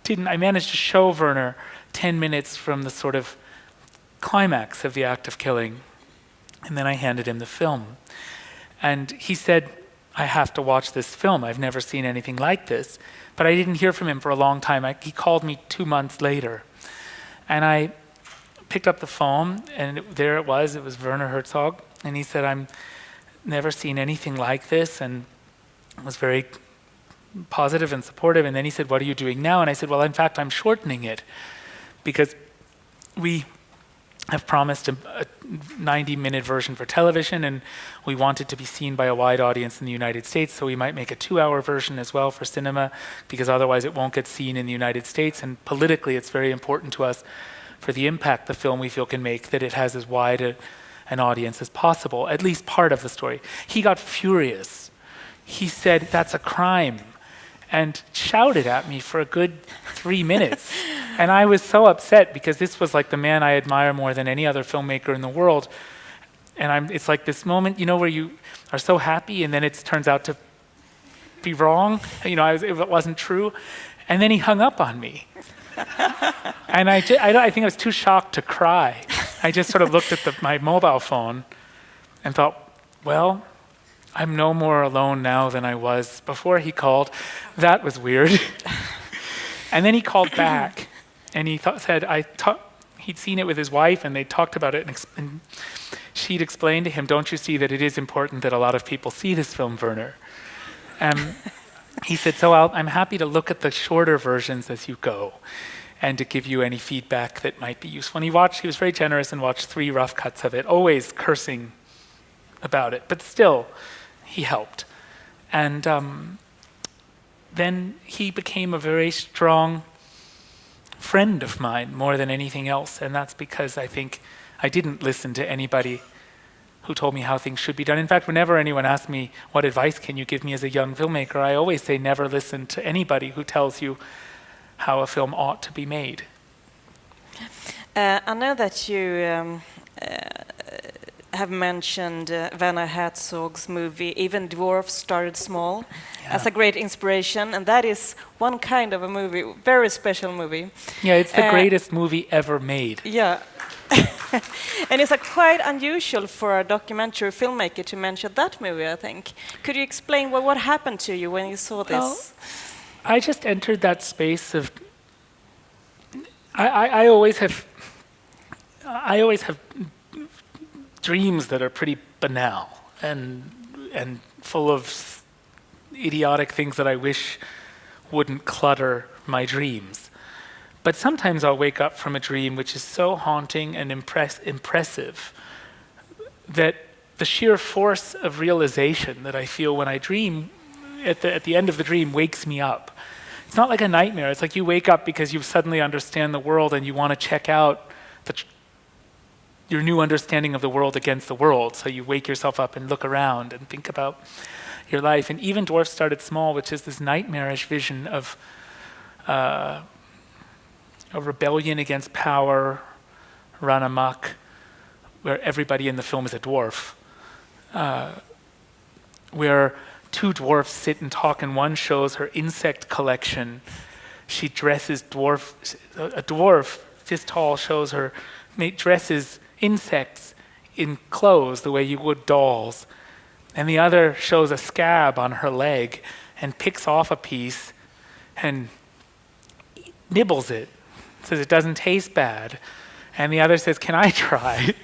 C: managed to show Werner 10 minutes from the sort of climax of The Act of Killing. And then I handed him the film. And he said, I have to watch this film. I've never seen anything like this. But I didn't hear from him for a long time. He called me 2 months later. And I picked up the phone, and there it was Werner Herzog. And he said, I've never seen anything like this, and was very positive and supportive. And then he said, what are you doing now? And I said, well, in fact, I'm shortening it, because we have promised a 90-minute version for television, and we want it to be seen by a wide audience in the United States, so we might make a 2-hour version as well for cinema, because otherwise it won't get seen in the United States. And politically, it's very important to us, for the impact the film we feel can make, that it has as wide an audience as possible, at least part of the story. He got furious. He said, that's a crime, and shouted at me for a good 3 minutes. And I was so upset, because this was like the man I admire more than any other filmmaker in the world. And it's like this moment, where you are so happy and then it turns out to be wrong. It wasn't true. And then he hung up on me. And I think I was too shocked to cry. I just sort of looked at my mobile phone and thought, well, I'm no more alone now than I was before he called. That was weird. And then he called back, and he said he'd seen it with his wife, and they talked about it, and she'd explained to him, don't you see that it is important that a lot of people see this film, Werner? He said, so I'm happy to look at the shorter versions as you go, and to give you any feedback that might be useful. And he was very generous and watched 3 rough cuts of it, always cursing about it, but still, he helped. And then he became a very strong friend of mine, more than anything else, and that's because I think I didn't listen to anybody who told me how things should be done. In fact, whenever anyone asks me, what advice can you give me as a young filmmaker, I always say never listen to anybody who tells you how a film ought to be made.
B: I know that you have mentioned Werner Herzog's movie, Even Dwarfs Started Small, as a great inspiration, and that is one kind of a movie, very special movie.
C: Yeah, it's the greatest movie ever made.
B: Yeah. And it's quite unusual for a documentary filmmaker to mention that movie, I think. Could you explain what happened to you when you saw this?
C: Well, I just entered that space of... I always have dreams that are pretty banal and full of idiotic things that I wish wouldn't clutter my dreams. But sometimes I'll wake up from a dream which is so haunting and impressive that the sheer force of realization that I feel when I dream at the end of the dream wakes me up. It's not like a nightmare. It's like you wake up because you suddenly understand the world and you want to check out your new understanding of the world against the world. So you wake yourself up and look around and think about your life. And Even Dwarfs Started Small, which is this nightmarish vision of a rebellion against power run amok, where everybody in the film is a dwarf, where two dwarfs sit and talk, and one shows her insect collection. She dresses a dwarf this tall shows her dresses insects in clothes the way you would dolls. And the other shows a scab on her leg and picks off a piece and nibbles it, says it doesn't taste bad. And the other says, "Can I try?"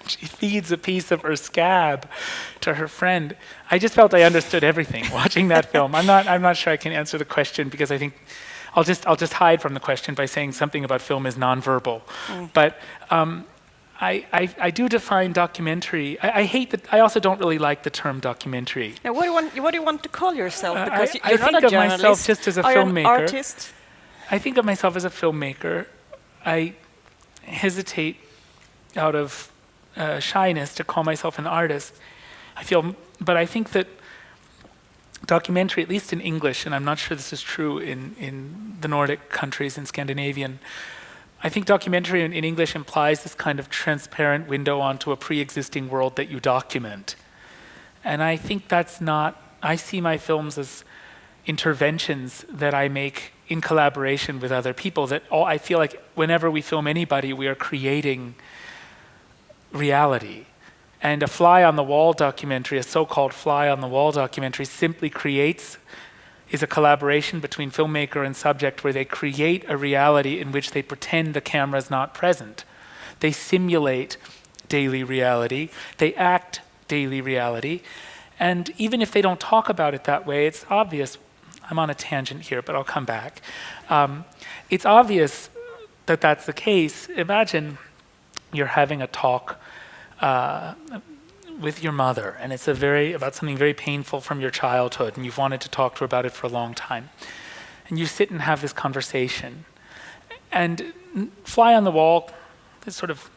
C: She feeds a piece of her scab to her friend. I just felt I understood everything watching that film. I'm not sure I can answer the question, because I think I'll just hide from the question by saying something about film is nonverbal. But I do define documentary. I hate that. I also don't really like the term documentary.
B: Now, what do you want to call yourself? Because
C: I
B: you're
C: think
B: not a
C: of myself
B: journalist.
C: just as a
B: Are you
C: filmmaker.
B: an artist?
C: I think of myself as a filmmaker. I hesitate out of shyness to call myself an artist. But I think that documentary, at least in English, and I'm not sure this is true in the Nordic countries, in Scandinavian, I think documentary in English implies this kind of transparent window onto a pre-existing world that you document. And I think that's not, I see my films as interventions that I make in collaboration with other people, I feel like whenever we film anybody, we are creating reality. And a fly-on-the-wall documentary, a so-called fly-on-the-wall documentary, simply is a collaboration between filmmaker and subject, where they create a reality in which they pretend the camera's not present. They simulate daily reality. They act daily reality. And even if they don't talk about it that way, it's obvious. I'm on a tangent here, but I'll come back. It's obvious that that's the case. Imagine you're having a talk with your mother, and it's about something very painful from your childhood, and you've wanted to talk to her about it for a long time. And you sit and have this conversation. And fly on the wall, this sort of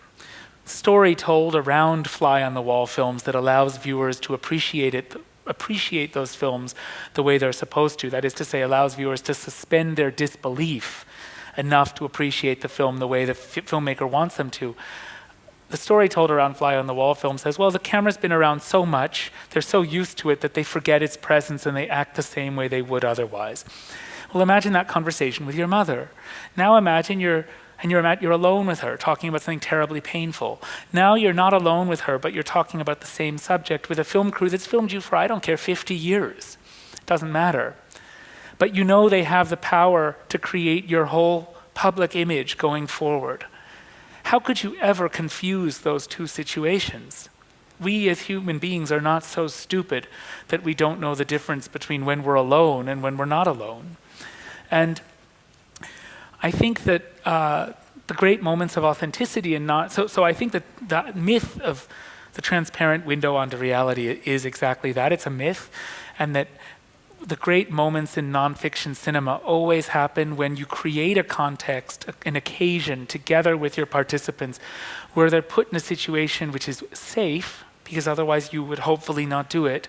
C: story told around fly on the wall films that allows viewers to appreciate those films the way they're supposed to. That is to say, allows viewers to suspend their disbelief enough to appreciate the film the way the filmmaker wants them to. The story told around Fly on the Wall film says, well, the camera's been around so much, they're so used to it that they forget its presence and they act the same way they would otherwise. Well, imagine that conversation with your mother. Now imagine you're alone with her, talking about something terribly painful. Now you're not alone with her, but you're talking about the same subject with a film crew that's filmed you for, I don't care, 50 years. It doesn't matter. But you know they have the power to create your whole public image going forward. How could you ever confuse those two situations? We as human beings are not so stupid that we don't know the difference between when we're alone and when we're not alone. And I think that the great moments of authenticity so I think that the myth of the transparent window onto reality is exactly that. It's a myth, and that the great moments in nonfiction cinema always happen when you create a context, an occasion, together with your participants, where they're put in a situation which is safe, because otherwise you would hopefully not do it,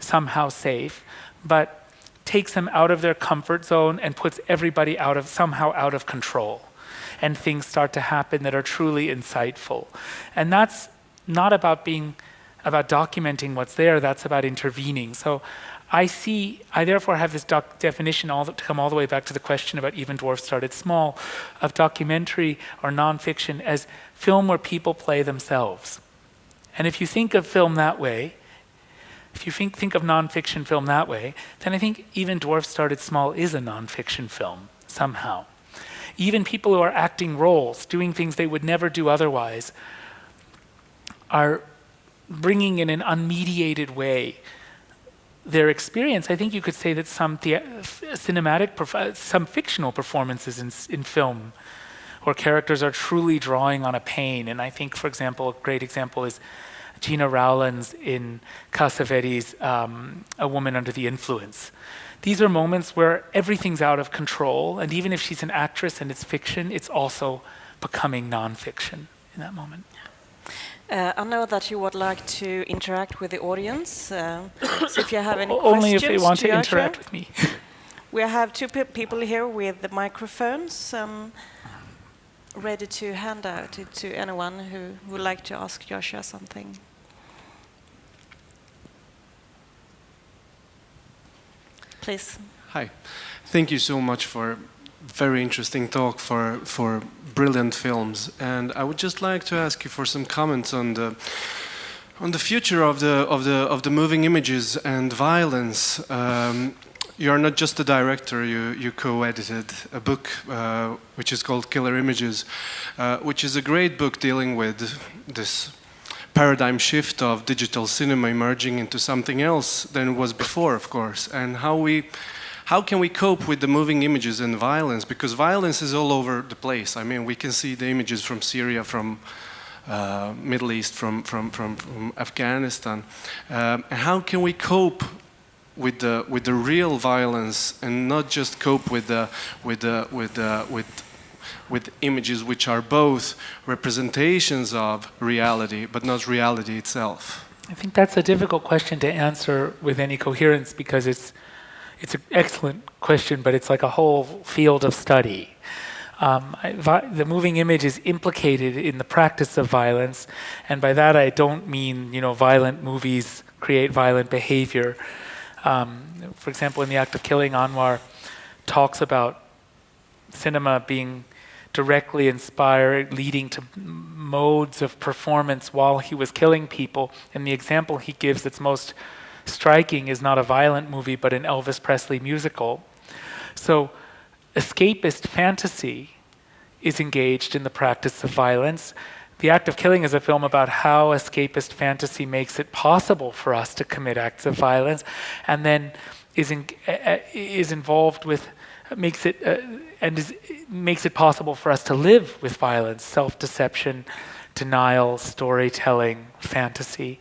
C: somehow safe, but takes them out of their comfort zone and puts everybody somehow out of control. And things start to happen that are truly insightful. And that's not about documenting what's there, that's about intervening. So I therefore have this definition to come all the way back to the question about Even Dwarfs Started Small, of documentary or nonfiction as film where people play themselves. And if you think of film that way, if you think of nonfiction film that way, then I think Even Dwarfs Started Small is a nonfiction film, somehow. Even people who are acting roles, doing things they would never do otherwise, are bringing in an unmediated way their experience. I think you could say that some fictional performances in film, where characters are truly drawing on a pain. And I think, for example, a great example is Gina Rowlands in Cassavetes' A Woman Under the Influence. These are moments where everything's out of control, and even if she's an actress and it's fiction, it's also becoming nonfiction in that moment.
B: I know that you would like to interact with the audience, so if you have any
C: Only
B: questions
C: if they want to
B: Joshua,
C: interact with me.
B: We have two people here with the microphones, ready to hand out it to anyone who would like to ask Joshua something. Please.
D: Hi. Thank you so much for very interesting talk, for brilliant films. And I would just like to ask you for some comments on the future of the moving images and violence. You are not just a director, you co-edited a book which is called Killer Images, which is a great book dealing with this paradigm shift of digital cinema emerging into something else than it was before, of course, and how can we cope with the moving images and violence? Because violence is all over the place. I mean, we can see the images from Syria, from Middle East, from Afghanistan. How can we cope with the real violence and not just cope with images which are both representations of reality, but not reality itself?
C: I think that's a difficult question to answer with any coherence, because it's an excellent question, but it's like a whole field of study. The moving image is implicated in the practice of violence, and by that I don't mean, violent movies create violent behavior. For example, in The Act of Killing, Anwar talks about cinema being directly inspired, leading to modes of performance while he was killing people. And the example he gives that's most striking is not a violent movie, but an Elvis Presley musical. So escapist fantasy is engaged in the practice of violence. The Act of Killing is a film about how escapist fantasy makes it possible for us to commit acts of violence, and then is involved with, makes it possible for us to live with violence, self-deception, denial, storytelling, fantasy.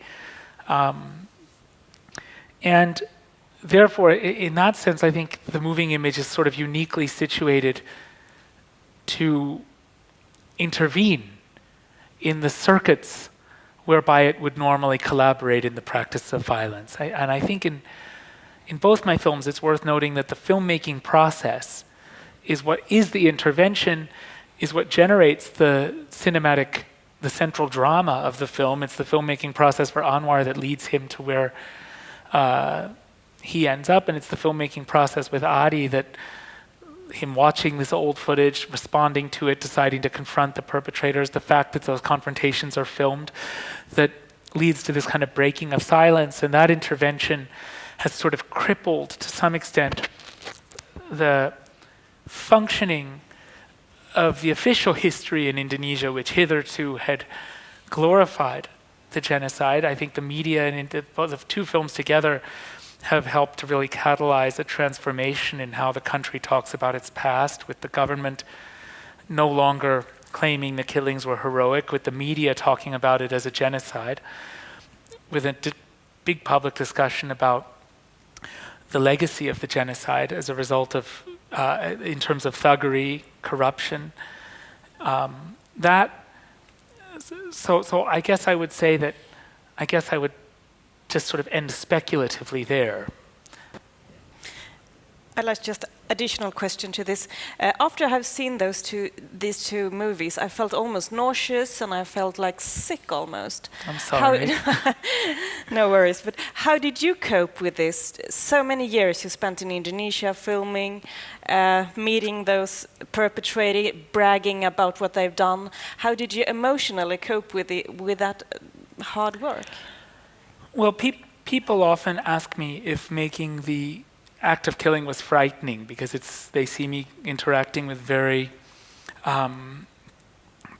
C: And therefore, in that sense, I think the moving image is sort of uniquely situated to intervene in the circuits whereby it would normally collaborate in the practice of violence. And I think in both my films, it's worth noting that the filmmaking process is what is the intervention, is what generates the cinematic, the central drama of the film. It's the filmmaking process for Anwar that leads him to where he ends up, and it's the filmmaking process with Adi that him watching this old footage, responding to it, deciding to confront the perpetrators, the fact that those confrontations are filmed, that leads to this kind of breaking of silence. And that intervention has sort of crippled, to some extent, the functioning of the official history in Indonesia, which hitherto had glorified the genocide. I think the media and both of two films together have helped to really catalyze a transformation in how the country talks about its past, with the government no longer claiming the killings were heroic, with the media talking about it as a genocide, with a big public discussion about the legacy of the genocide as a result of, in terms of thuggery, corruption. So I guess I would say that, I would just sort of end speculatively there.
B: I'd like just additional question to this. After I have seen these two movies, I felt almost nauseous and I felt like sick almost.
C: I'm sorry.
B: No worries. But how did you cope with this? So many years you spent in Indonesia filming, meeting those perpetrators, bragging about what they've done. How did you emotionally cope with that hard work?
C: Well, people often ask me if making the act of killing was frightening because they see me interacting with very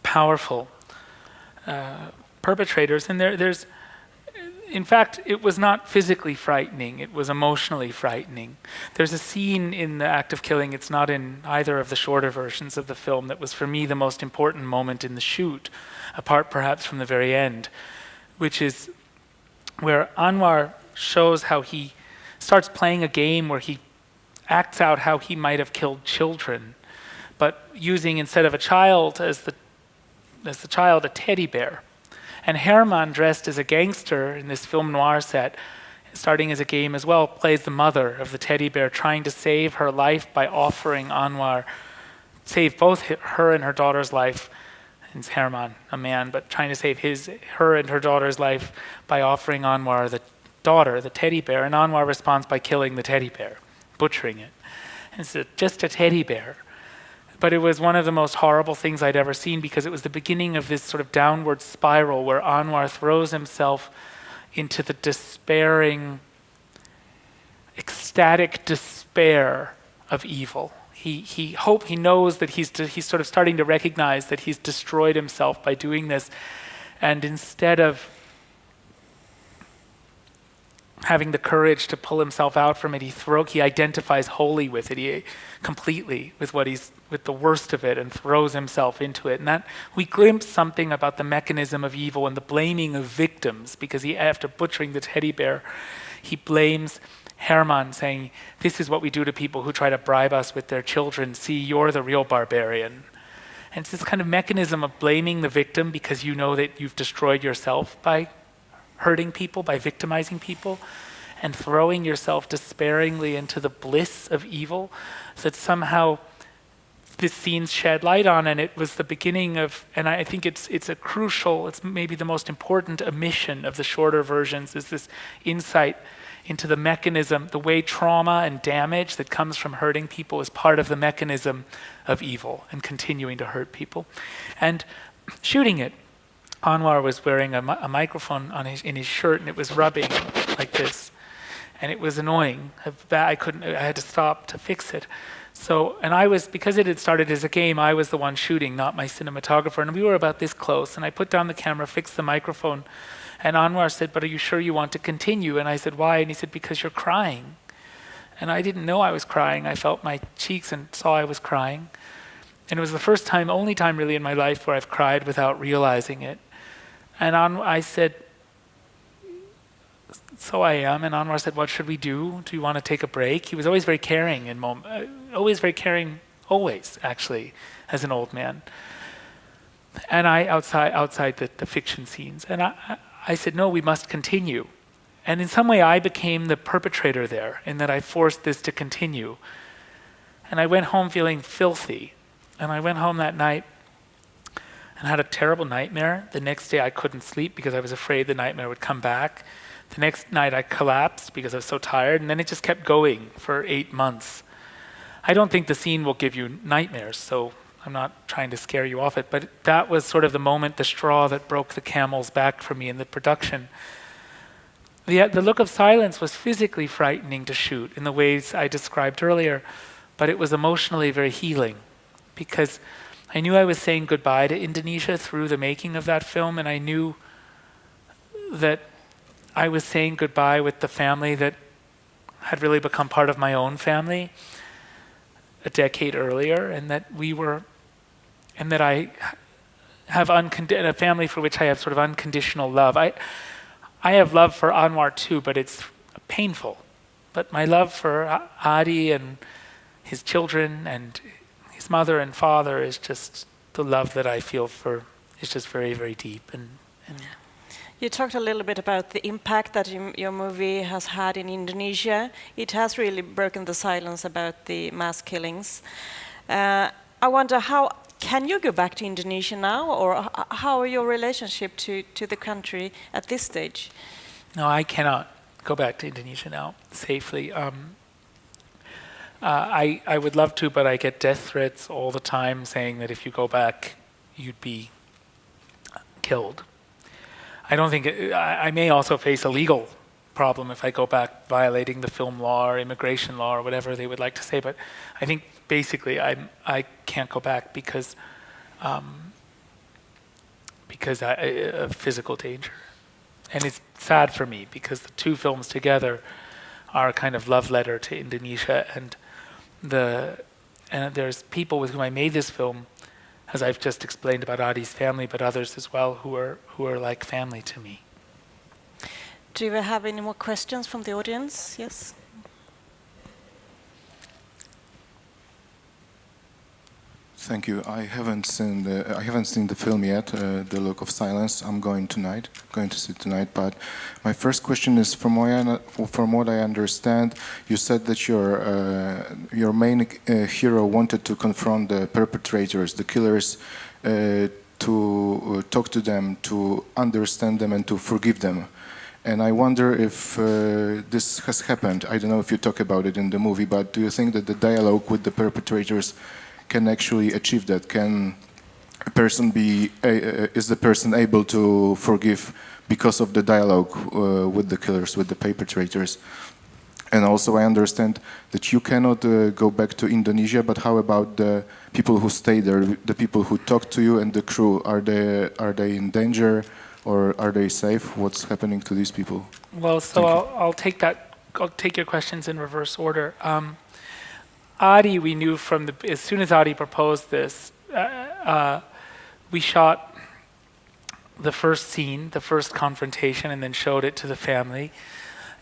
C: powerful perpetrators, and there's in fact it was not physically frightening, it was emotionally frightening. There's a scene in the act of killing, it's not in either of the shorter versions of the film, that was for me the most important moment in the shoot, apart perhaps from the very end, which is where Anwar shows how he starts playing a game where he acts out how he might have killed children, but using, instead of a child as the child, a teddy bear. And Herman, dressed as a gangster in this film noir set, starting as a game as well, plays the mother of the teddy bear, trying to save her life by offering Anwar, save both her and her daughter's life. It's Herman, a man, but trying to save her and her daughter's life by offering Anwar the daughter, the teddy bear, and Anwar responds by killing the teddy bear, butchering it. And it's just a teddy bear. But it was one of the most horrible things I'd ever seen because it was the beginning of this sort of downward spiral where Anwar throws himself into the despairing, ecstatic despair of evil. He knows that he's sort of starting to recognize that he's destroyed himself by doing this, and instead of having the courage to pull himself out from it, he identifies wholly with it, completely with with the worst of it, and throws himself into it. And that we glimpse something about the mechanism of evil and the blaming of victims, because after butchering the teddy bear, he blames Herman, saying, "This is what we do to people who try to bribe us with their children. See, you're the real barbarian." And it's this kind of mechanism of blaming the victim because you know that you've destroyed yourself by hurting people, by victimizing people, and throwing yourself despairingly into the bliss of evil, that somehow this scene shed light on, and it was the beginning of, and I think it's maybe the most important omission of the shorter versions, is this insight into the mechanism, the way trauma and damage that comes from hurting people is part of the mechanism of evil and continuing to hurt people. And shooting it, Anwar was wearing a microphone in his shirt, and it was rubbing like this, and it was annoying. I had to stop to fix it. So, and because it had started as a game, I was the one shooting, not my cinematographer, and we were about this close, and I put down the camera, fixed the microphone, and Anwar said, "But are you sure you want to continue?" And I said, "Why?" And he said, "Because you're crying." And I didn't know I was crying. I felt my cheeks and saw I was crying. And it was the only time really in my life where I've cried without realizing it. And I said, "So I am." And Anwar said, "What should we do? Do you want to take a break?" He was always very caring always actually, as an old man. And outside the fiction scenes. And I said, "No, we must continue." And in some way I became the perpetrator there, in that I forced this to continue. And I went home feeling filthy. And I went home that night and had a terrible nightmare. The next day I couldn't sleep because I was afraid the nightmare would come back. The next night I collapsed because I was so tired, and then it just kept going for 8 months. I don't think the scene will give you nightmares, so I'm not trying to scare you off it, but that was sort of the moment, the straw that broke the camel's back for me in the production. The look of silence was physically frightening to shoot in the ways I described earlier, but it was emotionally very healing, because I knew I was saying goodbye to Indonesia through the making of that film, and I knew that I was saying goodbye with the family that had really become part of my own family a decade earlier, and that I have a family for which I have sort of unconditional love. I have love for Anwar too, but it's painful. But my love for Adi and his children and his mother and father is just the love that I feel for, is just very, very deep. And
B: You talked a little bit about the impact that your movie has had in Indonesia. It has really broken the silence about the mass killings. I wonder, how can you go back to Indonesia now, or how are your relationship to the country at this stage?
C: No, I cannot go back to Indonesia now safely. I would love to, but I get death threats all the time saying that if you go back, you'd be killed. I don't think I may also face a legal problem if I go back, violating the film law or immigration law or whatever they would like to say. But I think basically I can't go back because of physical danger. And it's sad for me because the two films together are a kind of love letter to Indonesia, and there's people with whom I made this film, as I've just explained about Adi's family, but others as well who are like family to me.
B: Do you have any more questions from the audience? Yes.
E: Thank you. I haven't seen the film yet, The Look of Silence. I'm going to see it tonight. But my first question is, from what I understand, you said that your main hero wanted to confront the perpetrators, the killers, to talk to them, to understand them, and to forgive them. And I wonder if this has happened. I don't know if you talk about it in the movie, but do you think that the dialogue with the perpetrators can actually achieve that? Can a person is the person able to forgive because of the dialogue with the killers, with the perpetrators? And also I understand that you cannot go back to Indonesia, but how about the people who stay there, the people who talk to you and the crew? Are they in danger, or are they safe? What's happening to these people?
C: Well, so I'll take your questions in reverse order. Adi, we knew as soon as Adi proposed this, we shot the first scene, the first confrontation, and then showed it to the family.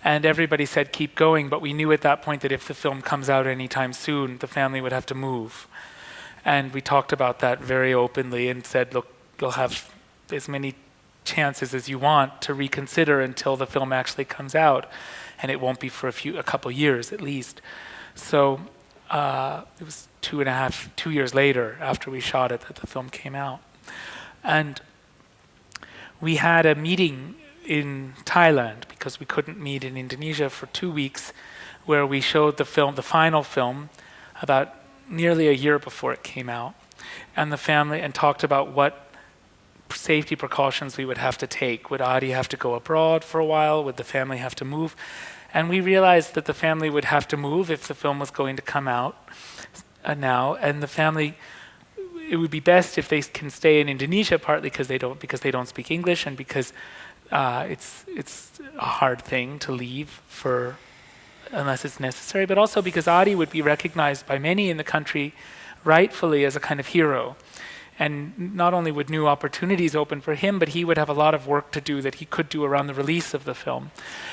C: And everybody said, keep going, but we knew at that point that if the film comes out anytime soon, the family would have to move. And we talked about that very openly and said, look, you'll have as many chances as you want to reconsider until the film actually comes out. And it won't be for a couple years at least. So it was 2 years later after we shot it that the film came out. And we had a meeting in Thailand because we couldn't meet in Indonesia for 2 weeks, where we showed the final film, about nearly a year before it came out, and the family, and talked about what safety precautions we would have to take. Would Adi have to go abroad for a while? Would the family have to move? And we realized that the family would have to move if the film was going to come out now, and the family, it would be best if they can stay in Indonesia, partly because they don't speak English, and because it's a hard thing to leave unless it's necessary, but also because Adi would be recognized by many in the country rightfully as a kind of hero. And not only would new opportunities open for him, but he would have a lot of work to do that he could do around the release of the film.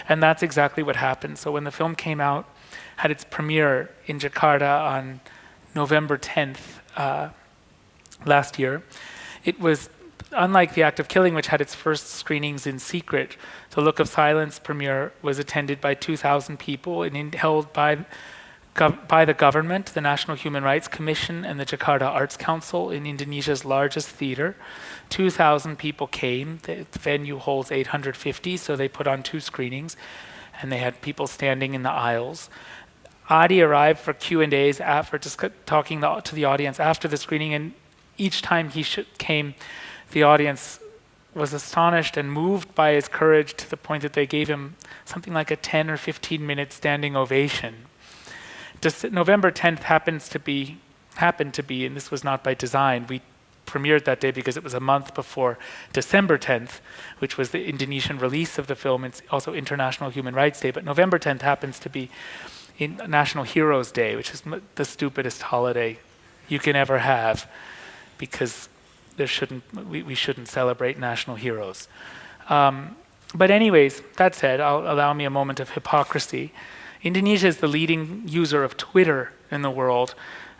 C: And that's exactly what happened. So when the film came out, had its premiere in Jakarta on November 10th last year, it was, unlike The Act of Killing, which had its first screenings in secret, The Look of Silence premiere was attended by 2,000 people and held by the government, the National Human Rights Commission, and the Jakarta Arts Council in Indonesia's largest theater. 2,000 people came. The venue holds 850, so they put on 2 screenings, and they had people standing in the aisles. Adi arrived for Q&As after talking to the audience after the screening, and each time he came, the audience was astonished and moved by his courage to the point that they gave him something like a 10 or 15-minute standing ovation. November 10th happened to be, and this was not by design, we premiered that day because it was a month before December 10th, which was the Indonesian release of the film. It's also International Human Rights Day, but November 10th happens to be National Heroes Day, which is the stupidest holiday you can ever have, because we shouldn't celebrate national heroes. But anyways, that said, allow me a moment of hypocrisy. Indonesia is the leading user of Twitter in the world,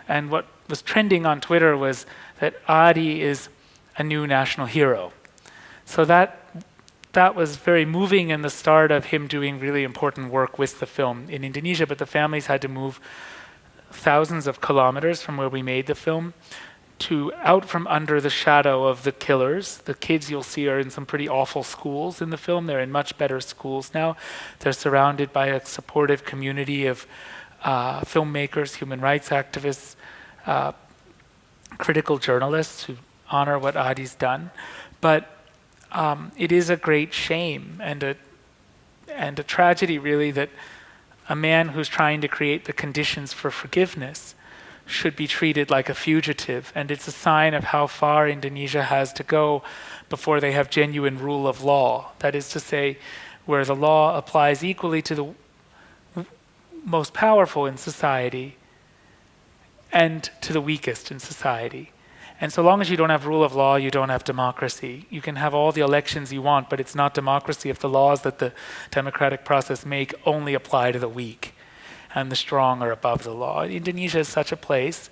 C: and what was trending on Twitter was that Adi is a new national hero. So that that was very moving in the start of him doing really important work with the film in Indonesia, but the families had to move thousands of kilometers from where we made the film to out from under the shadow of the killers. The kids you'll see are in some pretty awful schools in the film. They're in much better schools now. They're surrounded by a supportive community of filmmakers, human rights activists, critical journalists who honor what Adi's done. But it is a great shame and a tragedy, really, that a man who's trying to create the conditions for forgiveness should be treated like a fugitive. And it's a sign of how far Indonesia has to go before they have genuine rule of law. That is to say, where the law applies equally to the most powerful in society and to the weakest in society. And so long as you don't have rule of law, you don't have democracy. You can have all the elections you want, but it's not democracy if the laws that the democratic process make only apply to the weak and the strong are above the law. Indonesia is such a place.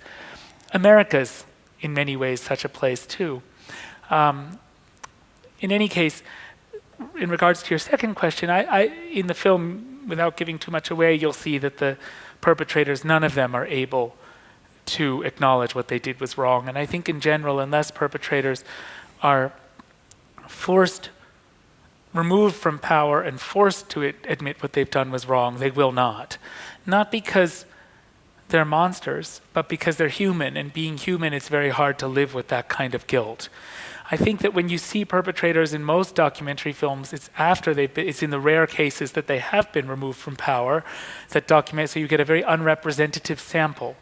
C: America's in many ways such a place too. In any case, in regards to your second question, in the film, without giving too much away, you'll see that the perpetrators, none of them are able to acknowledge what they did was wrong. And I think in general, unless perpetrators are removed from power and forced to admit what they've done was wrong, they will not. Not because they're monsters, but because they're human, and being human, it's very hard to live with that kind of guilt. I think that when you see perpetrators in most documentary films, it's it's in the rare cases that they have been removed from power that document, so you get a very unrepresentative sample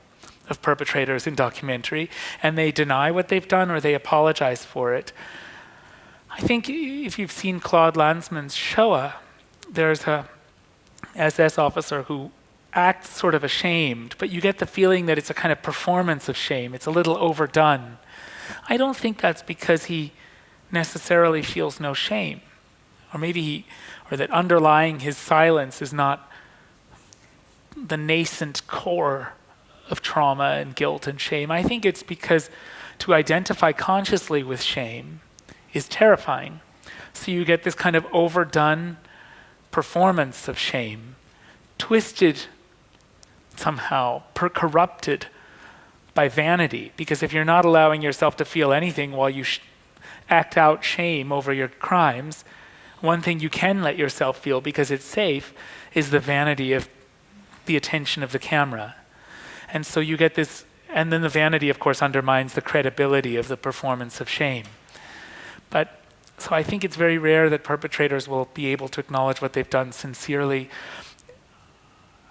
C: of perpetrators in documentary, and they deny what they've done or they apologize for it. I think if you've seen Claude Lanzmann's Shoah, there's a SS officer who acts sort of ashamed, but you get the feeling that it's a kind of performance of shame. It's a little overdone. I don't think that's because he necessarily feels no shame, or that underlying his silence is not the nascent core of trauma and guilt and shame. I think it's because to identify consciously with shame is terrifying. So you get this kind of overdone performance of shame, twisted somehow, corrupted by vanity. Because if you're not allowing yourself to feel anything while you act out shame over your crimes, one thing you can let yourself feel because it's safe is the vanity of the attention of the camera. And so you get this, and then the vanity, of course, undermines the credibility of the performance of shame. So I think it's very rare that perpetrators will be able to acknowledge what they've done sincerely.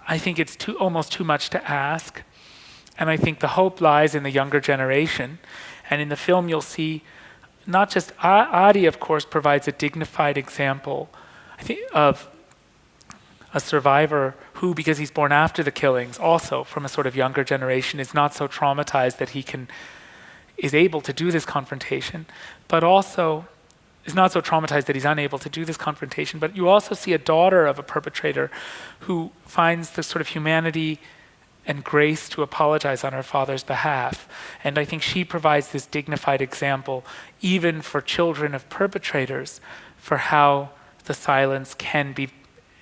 C: I think it's almost too much to ask. And I think the hope lies in the younger generation. And in the film, you'll see not just Adi, of course, provides a dignified example, I think, of a survivor who, because he's born after the killings, also from a sort of younger generation, is not so traumatized that is able to do this confrontation, but also is not so traumatized that he's unable to do this confrontation. But you also see a daughter of a perpetrator who finds the sort of humanity and grace to apologize on her father's behalf. And I think she provides this dignified example, even for children of perpetrators, for how the silence can be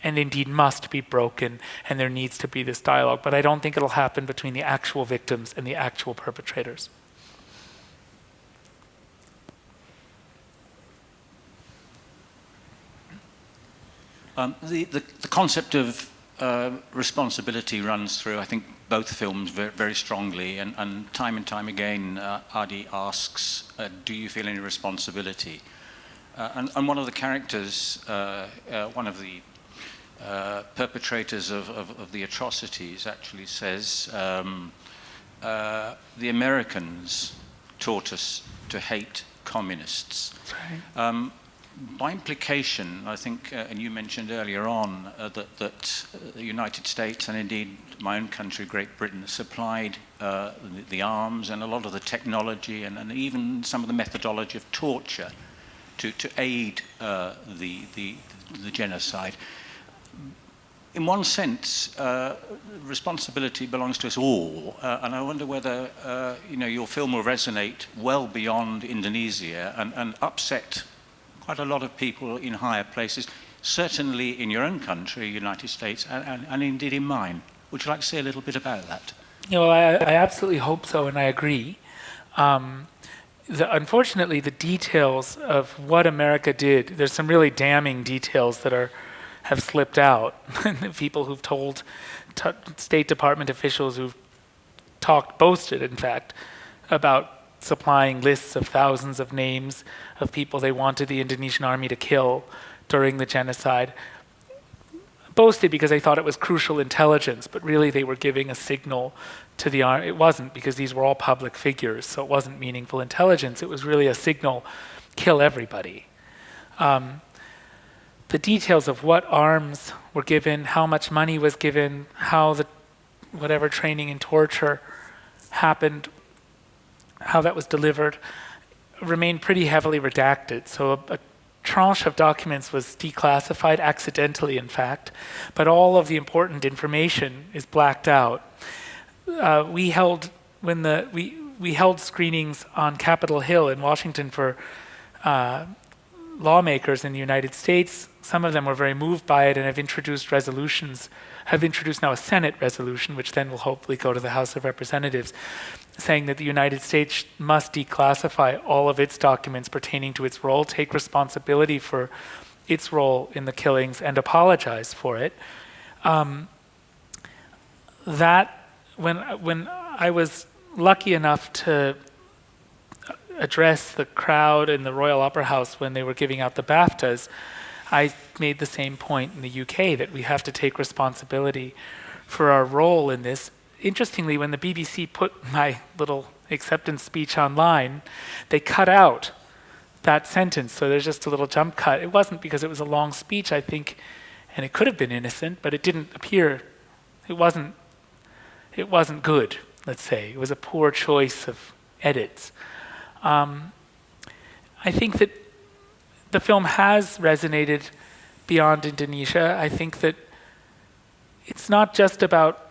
C: and indeed must be broken, and there needs to be this dialogue. But I don't think it'll happen between the actual victims and the actual perpetrators.
F: The concept of responsibility runs through, I think, both films very, very strongly, and time again, Adi asks, do you feel any responsibility? And one of the characters, one of the perpetrators of the atrocities actually says, the Americans taught us to hate communists.
C: Right.
F: By implication, I think, and you mentioned earlier on, that the United States and indeed my own country, Great Britain, supplied the arms and a lot of the technology and even some of the methodology of torture to aid the genocide. In one sense, responsibility belongs to us all, and I wonder whether your film will resonate well beyond Indonesia and upset quite a lot of people in higher places, certainly in your own country, United States, and indeed in mine. Would you like to say a little bit about that?
C: Yeah, well, I absolutely hope so, and I agree. Unfortunately, the details of what America did, there's some really damning details that have slipped out. The people who've told State Department officials who've boasted, in fact, about supplying lists of thousands of names of people they wanted the Indonesian army to kill during the genocide. Boasted because they thought it was crucial intelligence, but really they were giving a signal to the army. It wasn't, because these were all public figures, so it wasn't meaningful intelligence. It was really a signal, kill everybody. The details of what arms were given, how much money was given, how whatever training in torture happened, how that was delivered, remained pretty heavily redacted. So a tranche of documents was declassified, accidentally in fact, but all of the important information is blacked out. We held screenings on Capitol Hill in Washington for lawmakers in the United States. Some of them were very moved by it and have introduced now a Senate resolution, which then will hopefully go to the House of Representatives, saying that the United States must declassify all of its documents pertaining to its role, take responsibility for its role in the killings, and apologize for it. When I was lucky enough to address the crowd in the Royal Opera House when they were giving out the BAFTAs, I made the same point in the UK, that we have to take responsibility for our role in this. Interestingly, when the BBC put my little acceptance speech online, they cut out that sentence, so there's just a little jump cut. It wasn't because it was a long speech, I think, and it could have been innocent, but it didn't appear, it wasn't good, let's say. It was a poor choice of edits. I think that the film has resonated beyond Indonesia. I think that it's not just about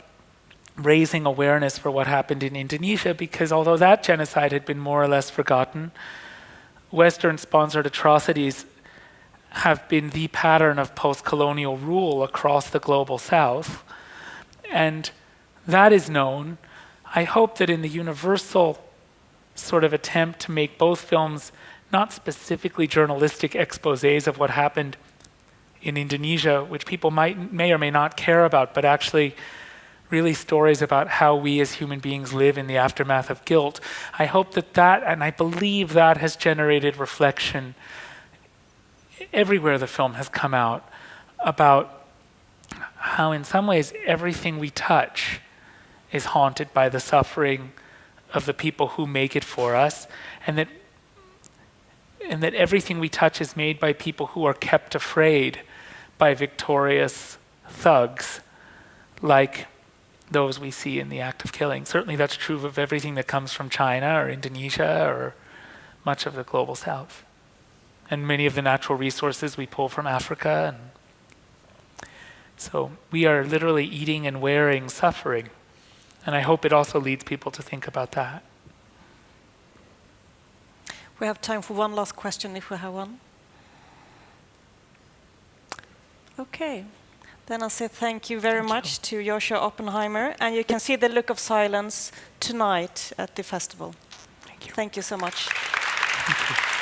C: raising awareness for what happened in Indonesia, because although that genocide had been more or less forgotten, Western-sponsored atrocities have been the pattern of post-colonial rule across the global South, and that is known. I hope that in the universal sort of attempt to make both films not specifically journalistic exposés of what happened in Indonesia, which people may or may not care about, but actually really stories about how we as human beings live in the aftermath of guilt. I hope that, and I believe that has generated reflection everywhere the film has come out about how in some ways everything we touch is haunted by the suffering of the people who make it for us, and that everything we touch is made by people who are kept afraid by victorious thugs like those we see in the act of killing. Certainly that's true of everything that comes from China or Indonesia or much of the global South. And many of the natural resources we pull from Africa. And so we are literally eating and wearing suffering. And I hope it also leads people to think about that.
B: We have time for one last question, if we have one. Okay. Then I'll say thank you very much to Joshua Oppenheimer. And you can see the look of silence tonight at the festival.
C: Thank you.
B: Thank you so much.
C: Thank you.